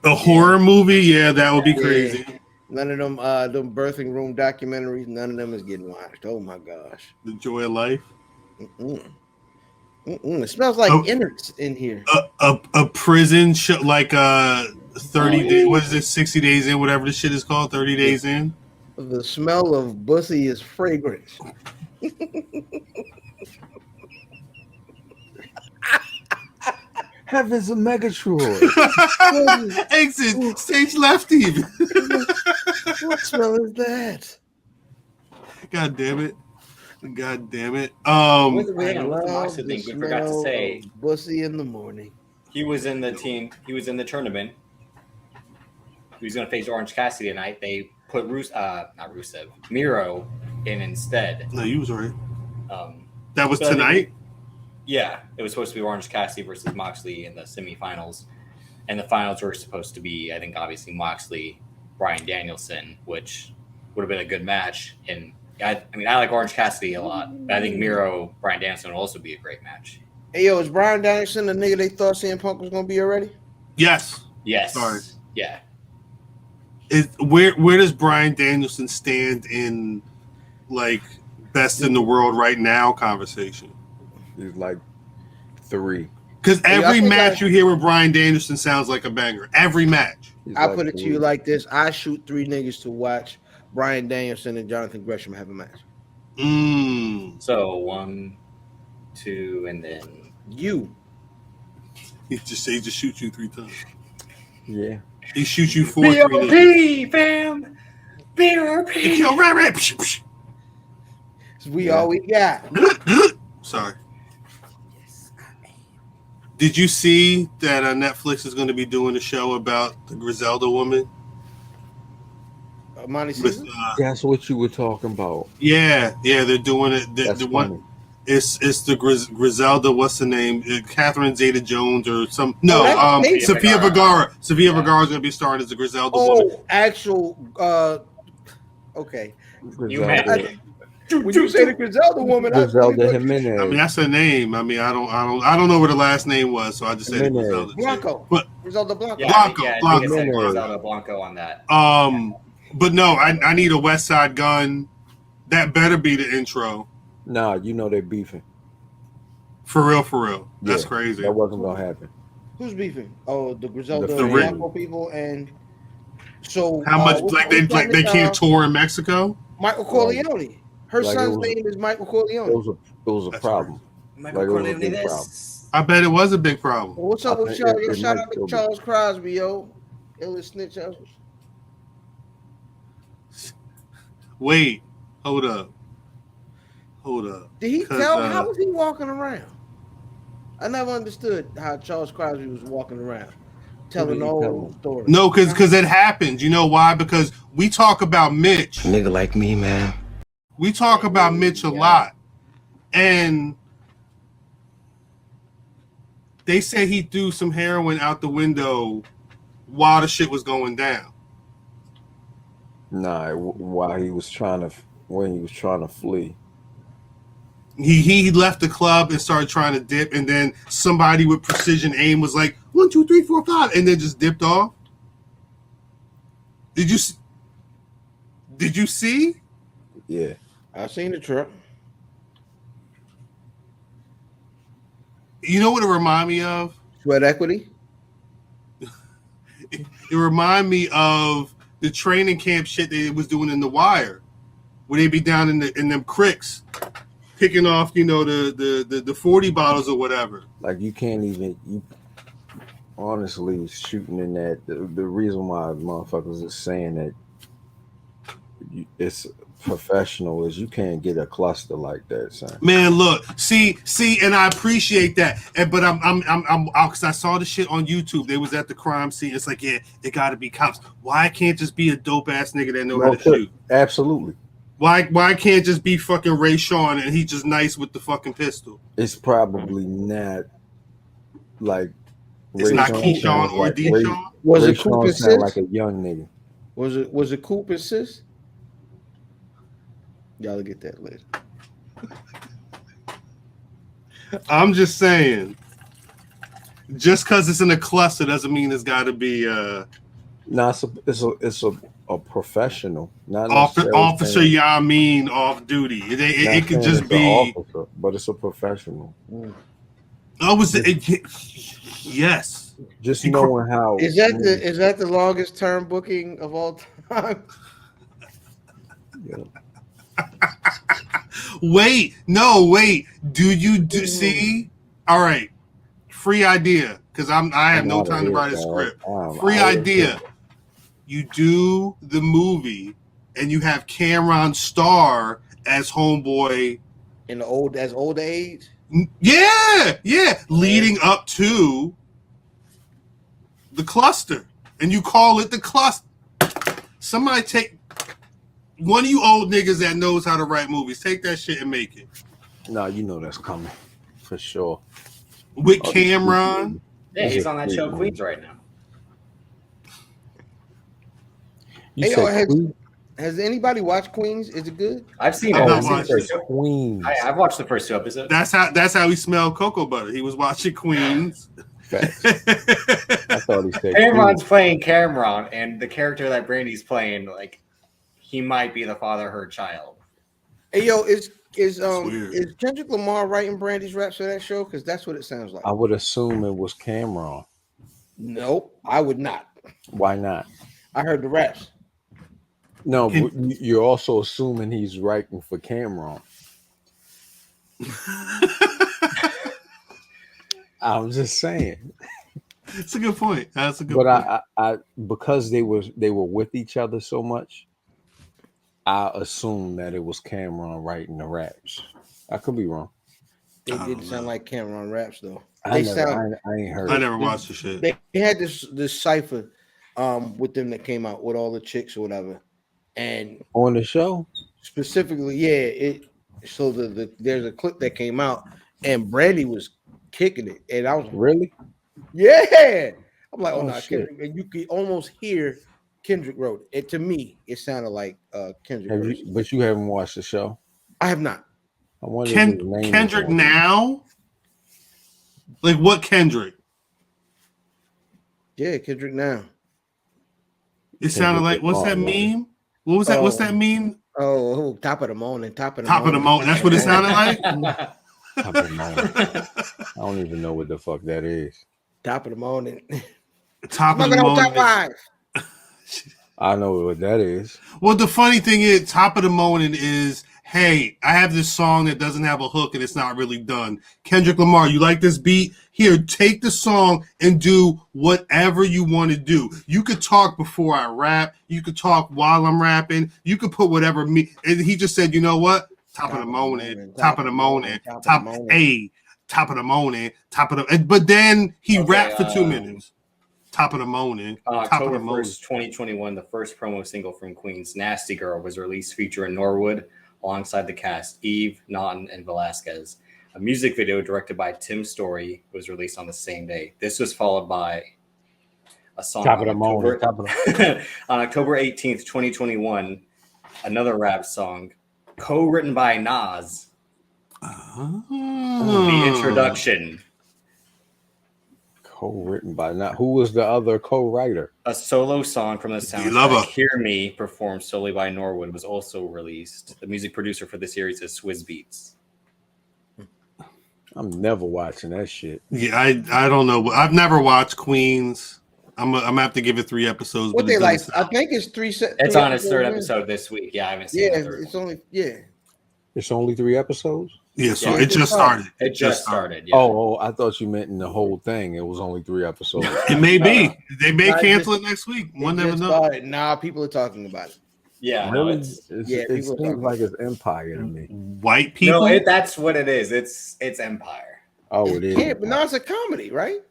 A horror movie? Yeah, that would be crazy. None of them birthing room documentaries, none of them is getting watched. Oh my gosh. The Joy of Life. It smells like innards in here. A prison show, like 30 days. What is it? 60 days in, whatever the shit is called. 30 days in. The smell of bussy is fragrance. Heaven's a Megatron. Exit stage left even. What smell is that? God damn it. God damn it. With the Moxley thing, we forgot to say bussy in the morning. He was in the team. He was in the tournament. He was going to face Orange Cassidy tonight. They put Miro in instead. No, you was right. That was tonight? Yeah, it was supposed to be Orange Cassidy versus Moxley in the semifinals. And the finals were supposed to be, I think, obviously Moxley, Bryan Danielson, which would have been a good match. And I like Orange Cassidy a lot, but I think Miro, Bryan Danielson will also be a great match. Hey, yo, is Bryan Danielson the nigga they thought CM Punk was going to be already? Yes. Sorry. Yeah. Where does Bryan Danielson stand in, like, best in the world right now conversation? He's like 3. Because every match you hear with Bryan Danielson sounds like a banger. Every match. I put it to you like this. I shoot 3 niggas to watch Bryan Danielson and Jonathan Gresham have a match. So 1, 2, and then you. He just shoots you 3 times. Yeah. He shoots you 4. BRP, fam. BRP. Yo, right. We all we got. Sorry. Did you see that Netflix is going to be doing a show about the Griselda woman? That's what you were talking about. Yeah, they're doing it. The one, it's the Griselda. What's the name? Catherine Zeta-Jones or some? No, Sofia Vergara. Sofia Vergara is going to be starring as the Griselda woman. Actual. Okay. Griselda. When you say the Griselda woman, Griselda Jimenez. I mean, that's her name. I mean, I don't know what her last name was, so I just said Griselda. Blanco. But Griselda Blanco. Yeah, Blanco. Griselda Blanco on that. But no, I need a West Side Gun. That better be the intro. Nah, you know they're beefing. For real. That's crazy. That wasn't gonna happen. Who's beefing? Oh, the Griselda The Blanco people, and so how much they can't tour in Mexico? Michael Corleone. Her son's name is Michael Corleone. It was a problem. Michael Corleone. I bet it was a big problem. Well, what's up with y'all? Yo, shout out to Charles Crosby, yo. Illest snitch ever. Wait, hold up. Did he tell? How was he walking around? I never understood how Charles Crosby was walking around, telling the whole story. No, because it happened. You know why? Because we talk about Mitch. Nigga like me, man. We talk about Mitch a lot, and they say he threw some heroin out the window while the shit was going down. Nah, while he was trying to flee. He left the club and started trying to dip, and then somebody with precision aim was like 1, 2, 3, 4, 5, and then just dipped off. Did you see? Yeah, I seen the truck. You know what it remind me of? Sweat equity. It remind me of the training camp shit they was doing in The Wire, where they be down in them cricks, picking off, the 40 bottles or whatever. Like you can't even honestly, shooting in that, the reason why motherfuckers is saying that it's professional is you can't get a cluster like that, son. Man, look, see, and I appreciate that. But I'm because I saw the shit on YouTube. They was at the crime scene. It's like, yeah, it got to be cops. Why can't just be a dope ass nigga that know how to shoot? Absolutely. Why can't just be fucking Ray Sean and he just nice with the fucking pistol? It's probably not like it's Ray not Sean Keyshawn or like Deshaun. Was Ray it Coop Sean and sound Sis? like a young nigga. Was it Coop and Sis? Y'all get that later. I'm just saying, just because it's in a cluster doesn't mean it's got to be No, it's a professional, not officer. Yeah, I mean off duty. It could just be officer, but it's a professional. Oh, was it? Yes. Just knowing how is that the longest term booking of all time? Yeah. Wait. Do you see? All right, free idea because I have no time to write a script. Free idea. You do the movie and you have Cameron Starr as homeboy in the old age. Yeah, leading up to the cluster, and you call it the cluster. Somebody take one of you old niggas that knows how to write movies. Take that shit and make it. No, you know that's coming for sure. With Cameron. Yeah, he's on that show Queens right now. Has anybody watched Queens? Is it good? I've seen it. Queens. I've watched the first 2 episodes. That's how he smelled cocoa butter. He was watching Queens. I thought he said Cameron's playing Cameron, and the character that Brandy's playing, like, he might be the father of her child. Hey, yo, is Kendrick Lamar writing Brandy's raps for that show? Because that's what it sounds like. I would assume it was Cameron. Nope, I would not. Why not? I heard the raps. No, but you're also assuming he's writing for Cameron. I'm just saying. It's a good point. That's a good point. But I because they were with each other so much, I assumed that it was Cameron writing the raps. I could be wrong. They didn't sound like Cameron raps though. I ain't heard. I never watched the shit. They had this cipher with them that came out with all the chicks or whatever, and on the show specifically, so there's a clip that came out and Brandy was kicking it, and I was really, I'm like, oh no, Kendrick, and you could almost hear Kendrick wrote it. To me, it sounded like Kendrick. But you haven't watched the show. I have not. I wonder Kendrick now. Like what Kendrick? Yeah, Kendrick now. It sounded like what's that meme? What was that? What's that meme? Oh, top of the morning, top of the morning. That's what it sounded like. Top of the morning. I don't even know what the fuck that is. Top of the morning. Top of the morning. Top 5. I know what that is. Well, the funny thing is, top of the morning is, hey, I have this song that doesn't have a hook and it's not really done. Kendrick Lamar, you like this beat? Here, take the song and do whatever you want to do. You could talk before I rap. You could talk while I'm rapping. You could put whatever and he just said, you know what? Top of the morning. Top of the morning. Top of the morning. But then he rapped for 2 minutes. Top of the morning. October 1st, 2021, the first promo single from Queen's Nasty Girl was released featuring Norwood alongside the cast, Eve, Naughton, and Velasquez. A music video directed by Tim Story was released on the same day. This was followed by a song on October 18th, 2021, another rap song co-written by Nas. The introduction. Co-written by Nas. Who was the other co-writer? A solo song from the soundtrack, Hear Me, performed solely by Norwood, was also released. The music producer for the series is Swizz Beatz. I'm never watching that shit. Yeah, I don't know. I've never watched Queens. I'm gonna have to give it 3 episodes. What they like? I think it's 3. It's on its 3rd episode this week. Yeah, I haven't seen it. It's only It's only 3 episodes. Yeah, so Yeah, it just started. It just started. Yeah. Oh, I thought you meant in the whole thing. It was only 3 episodes. It may be. No. They may No, it cancel just- it next week. It One never just knows. started. Now people are talking about it. Yeah, no, Really? it's It people are seems talking like it's Empire to me. White people. no, that's what it is. It's Empire. Oh, it is. Yeah, but now it's a comedy, right?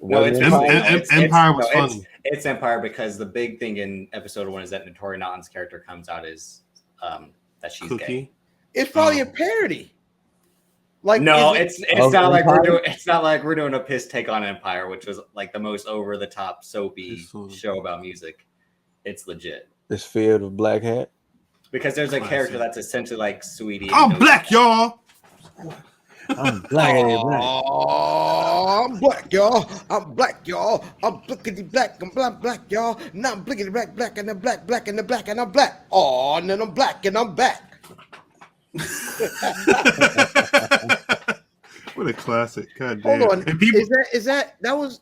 No, it's Empire was funny. It's Empire because the big thing in episode 1 is that Notori Naughton's character comes out as that she's Cookie. gay. It's probably a parody. Like No, is it- it's not like we're Empire? doing. It's not like we're doing a piss take on Empire, which was like the most over the top soapy show about music. It's legit It's Fear of Black Hat. because there's a character that's essentially like Sweetie. and I'm Doja black, Cat. y'all. I'm black. Oh, I'm black, y'all. I'm black, y'all. I'm blickety black. I'm black, y'all. Now I'm blickety black, and I'm black, and I'm black, and I'm black. Oh, and then I'm black, and I'm back. What a classic. God damn. Hold on. And people, Is that wasn't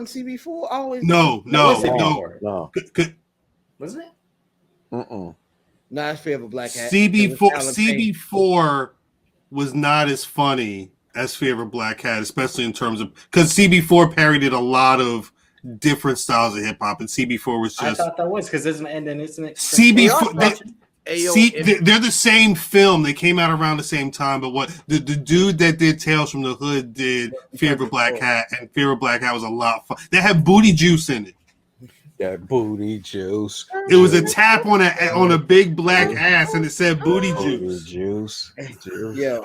CB4? I always no. Wasn't it? Nah, it's Fear of a Black Hat. CB4 was not as funny as Fear of a Black Hat, especially in terms of because CB4 parodied a lot of different styles of hip hop, and CB4 was I just thought that was because isn't it? CB4. They're the same film. They came out around the same time, but what the dude that did Tales from the Hood did Fear of a Black Hat, and Fear of a Black Hat was a lot fun. They had booty juice in it. That booty juice. It was a tap on a big black ass, and it said booty juice. Juice. Yeah.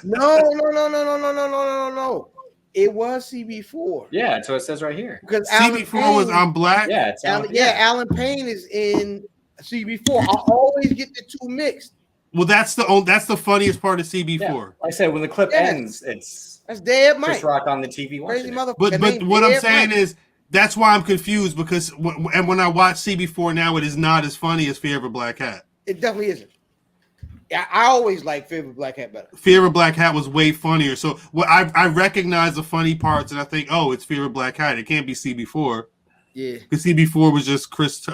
No. It was CB4. Yeah, that's what it says right here. Because CB4 was I'm black. Yeah, it's Alan Payne is in CB4. I always get the two mixed. Well, that's the funniest part of CB4. Yeah. Like I said, when the clip ends, that's Dead Mike. Chris Rock on the TV watching it. But what I'm saying is that's why I'm confused because when I watch CB4 now, it is not as funny as Fear of a Black Hat. It definitely isn't. I always like Fear of a Black Hat better. Fear of a Black Hat was way funnier. So I recognize the funny parts, and I think, oh, it's Fear of a Black Hat. It can't be CB4. Yeah. Because CB4 was just Chris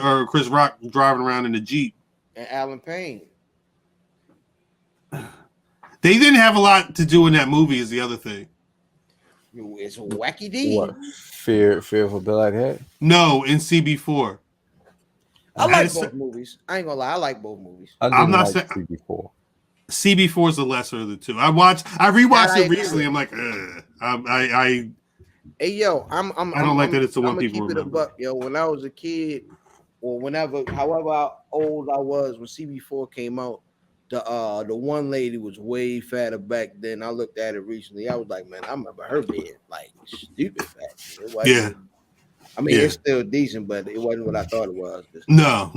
Rock driving around in a Jeep. And Alan Payne. They didn't have a lot to do in that movie is the other thing. It's Wacky D. What? Fear of a Black Hat? No, in CB4. I like both movies. I ain't gonna lie, I like both movies. I'm not saying CB4. CB4 is the lesser of the two. I rewatched it recently. I'm like, Hey yo, I don't like that it's the one people keep it a buck, yo. When I was a kid, or however old I was when CB4 came out, the one lady was way fatter back then. I looked at it recently. I was like, man, I remember her being like stupid fat. Yeah. I mean, it's still decent, but it wasn't what I thought it was. No.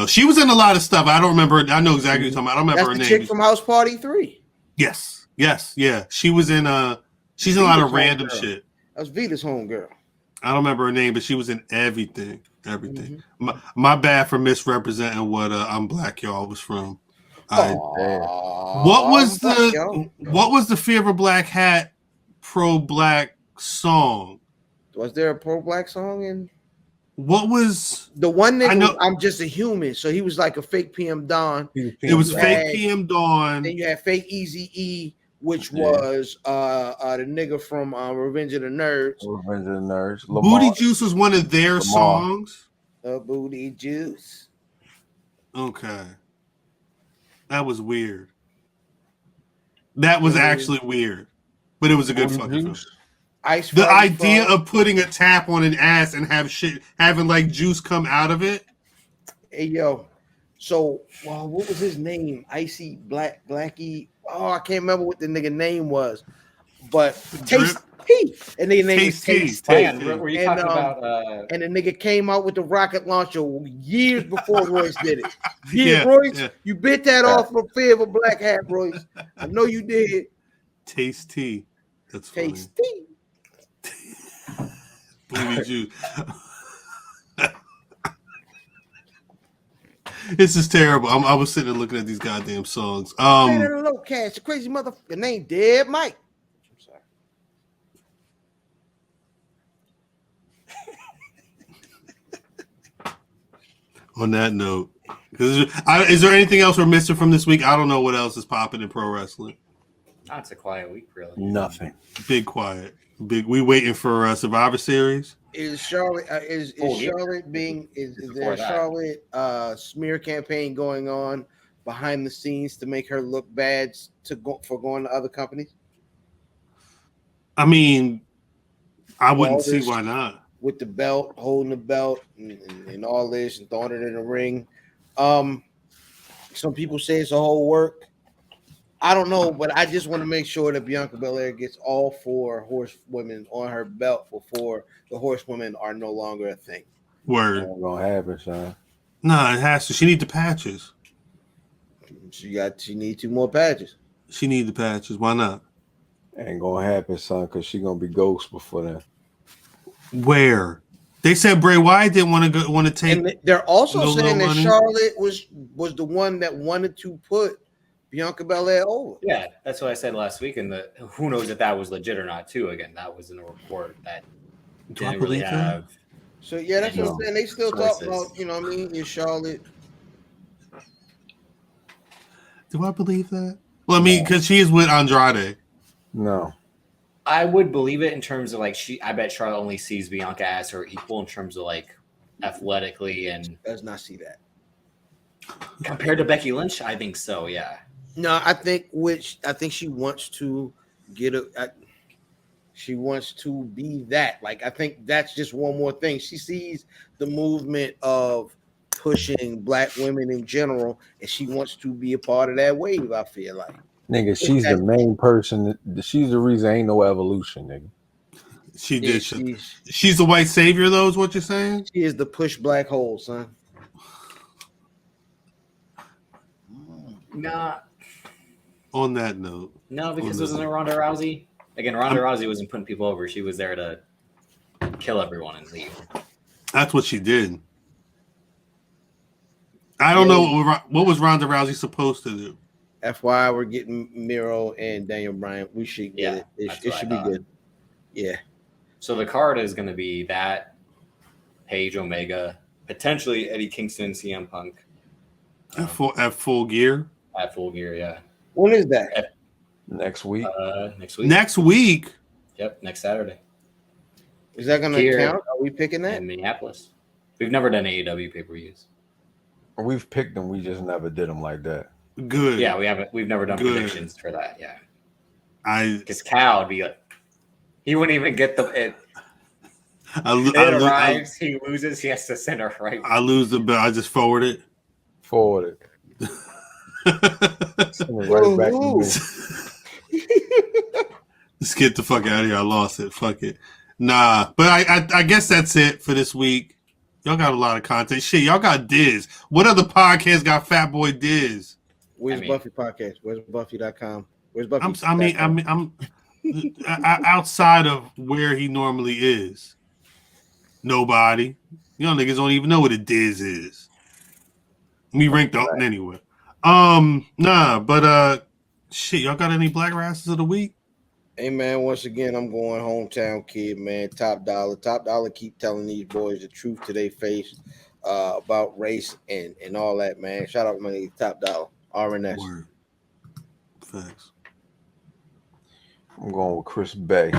She was in a lot of stuff. I don't remember. I know exactly what you're talking about. I don't remember her That's the name. chick from House Party 3. Yes, yeah. She was in she's in a lot of random shit. That's Vita's homegirl. I don't remember her name, but she was in everything. Mm-hmm. My bad for misrepresenting what I'm Black Y'all was from. What was the Fear of a Black Hat pro-black song? Was there a pro-black song in? What was the one nigga? I know, I'm just a human, so he was like a fake PM Dawn. It was fake PM Dawn. Then you had fake Eazy-E, which was the nigga from Revenge of the Nerds. Revenge of the Nerds. Booty Juice was one of their songs. Booty Juice. Okay. That was weird. That was actually weird, but it was a good fucking film. The idea of putting a tap on an ass and having like juice come out of it. Hey yo, so what was his name? Icy Blackie. Oh, I can't remember what the nigga name was, but Taste T. And the name is Taste T. Were you talking about? And the nigga came out with the rocket launcher years before Royce did it. Royce, you bit that off for Fear of a Black Hat, Royce. I know you did. Taste T. That's funny. Taste T. Booty juice. This is terrible. I was sitting there looking at these goddamn songs. Low cash, the crazy motherfucker named Dead Mike. I'm sorry. On that note, Is there anything else we're missing from this week? I don't know what else is popping in pro wrestling. That's a quiet week, really. Nothing. Big quiet. Big. We waiting for Survivor Series. Is Charlotte is Charlotte being is there a Charlotte smear campaign going on behind the scenes to make her look bad for going to other companies? I mean, I wouldn't see why not. With the belt, holding the belt, and all this, and throwing it in the ring. Some people say it's a whole work. I don't know, but I just want to make sure that Bianca Belair gets all 4 horsewomen on her belt before the horsewomen are no longer a thing. Word. Ain't gonna happen, son. Nah, it has to. She need the patches. She need 2 more patches. She need the patches. Why not? Ain't gonna happen, son, because she gonna be ghost before then. Where? They said Bray Wyatt didn't want to take. And they're also saying that money. Charlotte was the one that wanted to put Bianca Belair over. Yeah, that's what I said last week. And who knows if that was legit or not, too. Again, that was in a report that didn't really have. So, yeah, that's what I'm saying. They still talk about, you know what I mean, in Charlotte. Do I believe that? Well, I mean, because she is with Andrade. No. I would believe it in terms of like I bet Charlotte only sees Bianca as her equal in terms of like athletically and does not see that. Compared to Becky Lynch, I think so, yeah. No, I think she wants to she wants to be that. Like, I think that's just one more thing. She sees the movement of pushing black women in general, and she wants to be a part of that wave, I feel like. Nigga, she's the main person. She's the reason ain't no evolution, nigga. She did. She's the white savior, though, is what you're saying? She is the push black hole, son. Nah. On that note. No, because wasn't it Ronda Rousey? Again, Ronda Rousey wasn't putting people over. She was there to kill everyone and leave. That's what she did. I don't know what was Ronda Rousey supposed to do. FYI, we're getting Miro and Daniel Bryan. We should get it. It should be good. Yeah. So the card is going to be that Paige Omega, potentially Eddie Kingston, CM Punk. At full gear? At full gear, yeah. When is that? Next week. Next week. Next week? Yep, next Saturday. Is that going to count? Are we picking that? In Minneapolis. We've never done AEW pay-per-views. We've picked them. We just never did them like that. Good. Yeah, we haven't. We've never done predictions for that. Yeah. Because Cal would be like, he wouldn't even get the. It arrives, he loses, he has to send her right. I lose the bell. I just forward it. Send it right back to me. Let's get the fuck out of here. I lost it. Fuck it. Nah, but I guess that's it for this week. Y'all got a lot of content. Shit, y'all got Dizz. What other podcast got Fatboy Dizz? Where's Buffy podcast? Where's Buffy.com? Where's Buffy? I'm outside of where he normally is. Nobody. Y'all niggas don't even know what a Dizz is. Me ranked up anyway. Nah, but shit, y'all got any black rasses of the week? Hey man, once again, I'm going hometown kid, man. Top dollar. Top dollar keep telling these boys the truth to their face about race and all that, man. Shout out to my Top Dollar. RNS. Word. Facts. I'm going with Chris Bay.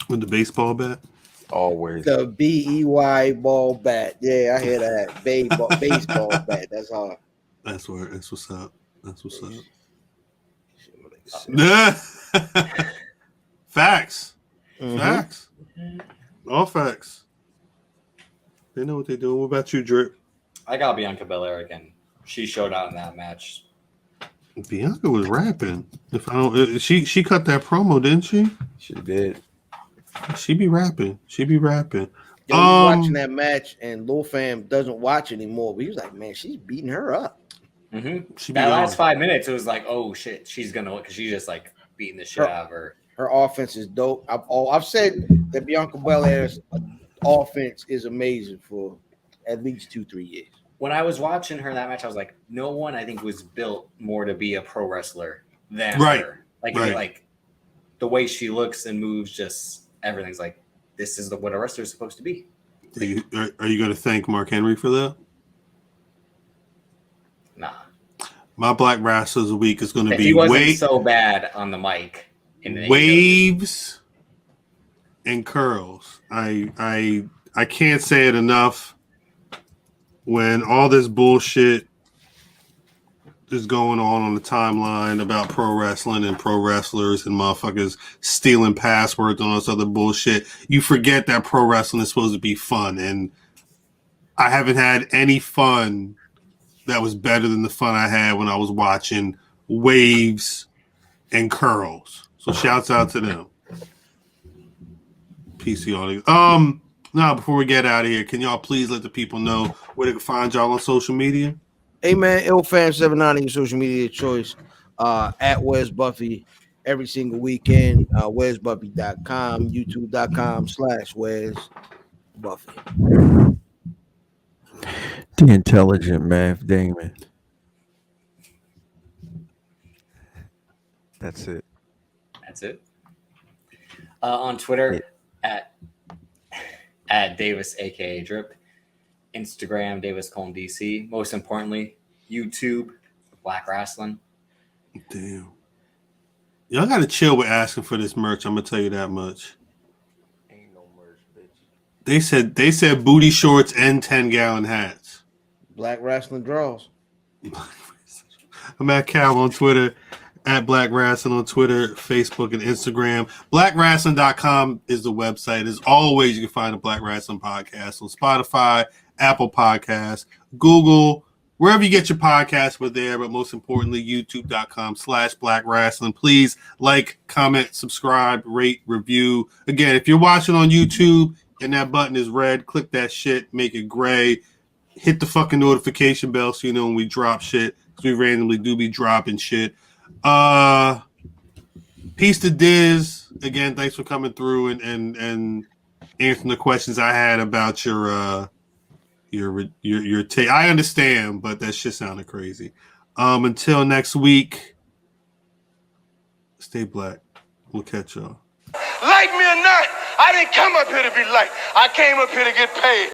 With the baseball bat? Always. The BEY ball bat. Yeah, I hear that. Baseball bat. That's all. That's where. That's what's up. That's what's up. Facts. Mm-hmm. Facts. All facts. They know what they're doing. What about you, Drip? I got Bianca Belair again. She showed out in that match. Bianca was rapping. If I don't, she cut that promo, didn't she? She did. She be rapping. Yo, watching that match, and Lil Fam doesn't watch anymore. But he was like, man, she's beating her up. Mm-hmm. That last 5 minutes, it was like, oh shit, she's gonna, because she's just like beating the shit out of her. Her offense is dope. I've said that Bianca Belair's offense is amazing for at least 2-3 years. When I was watching her in that match, I was like, no one I think was built more to be a pro wrestler than her. Like the way she looks and moves, just everything's like, this is what a wrestler is supposed to be. Are you going to thank Mark Henry for that? Nah. My Black Wrestlers of the Week is going to If be he wasn't so bad on the mic in the waves and curls. I can't say it enough. When all this bullshit is going on the timeline about pro wrestling and pro wrestlers and motherfuckers stealing passwords and all this other bullshit, you forget that pro wrestling is supposed to be fun. And I haven't had any fun that was better than the fun I had when I was watching waves and curls. So shouts out to them. PC audience. Now before we get out of here, can y'all please let the people know where they can find y'all on social media? Hey man, IlFam79 your social media choice. At Wes Buffy every single weekend. WesBuffy.com, YouTube.com/Wes Buffy. The intelligent Math Damon. That's it. That's it. On Twitter at Davis, aka Drip. Instagram, Davis Colon DC. Most importantly, YouTube, Black Rasslin. Damn. Y'all gotta chill with asking for this merch. I'm gonna tell you that much. Ain't no merch, bitch. They said booty shorts and 10-gallon hats. Black Wrestling Draws. I'm at Cal on Twitter, at Black Rasslin on Twitter, Facebook, and Instagram. BlackWrestling.com is the website. As always, you can find the Black Wrestling Podcast on Spotify, Apple Podcasts, Google, wherever you get your podcasts, we're there. But most importantly, YouTube.com/Black Wrestling. Please like, comment, subscribe, rate, review. Again, if you're watching on YouTube and that button is red, click that shit, make it gray. Hit the fucking notification bell so you know when we drop shit, because we randomly do be dropping shit. Peace to Dizz. Again, thanks for coming through and answering the questions I had about your take. I understand, but that shit sounded crazy. Until next week, stay black. We'll catch y'all. Like me or not, I didn't come up here to be liked. I came up here to get paid.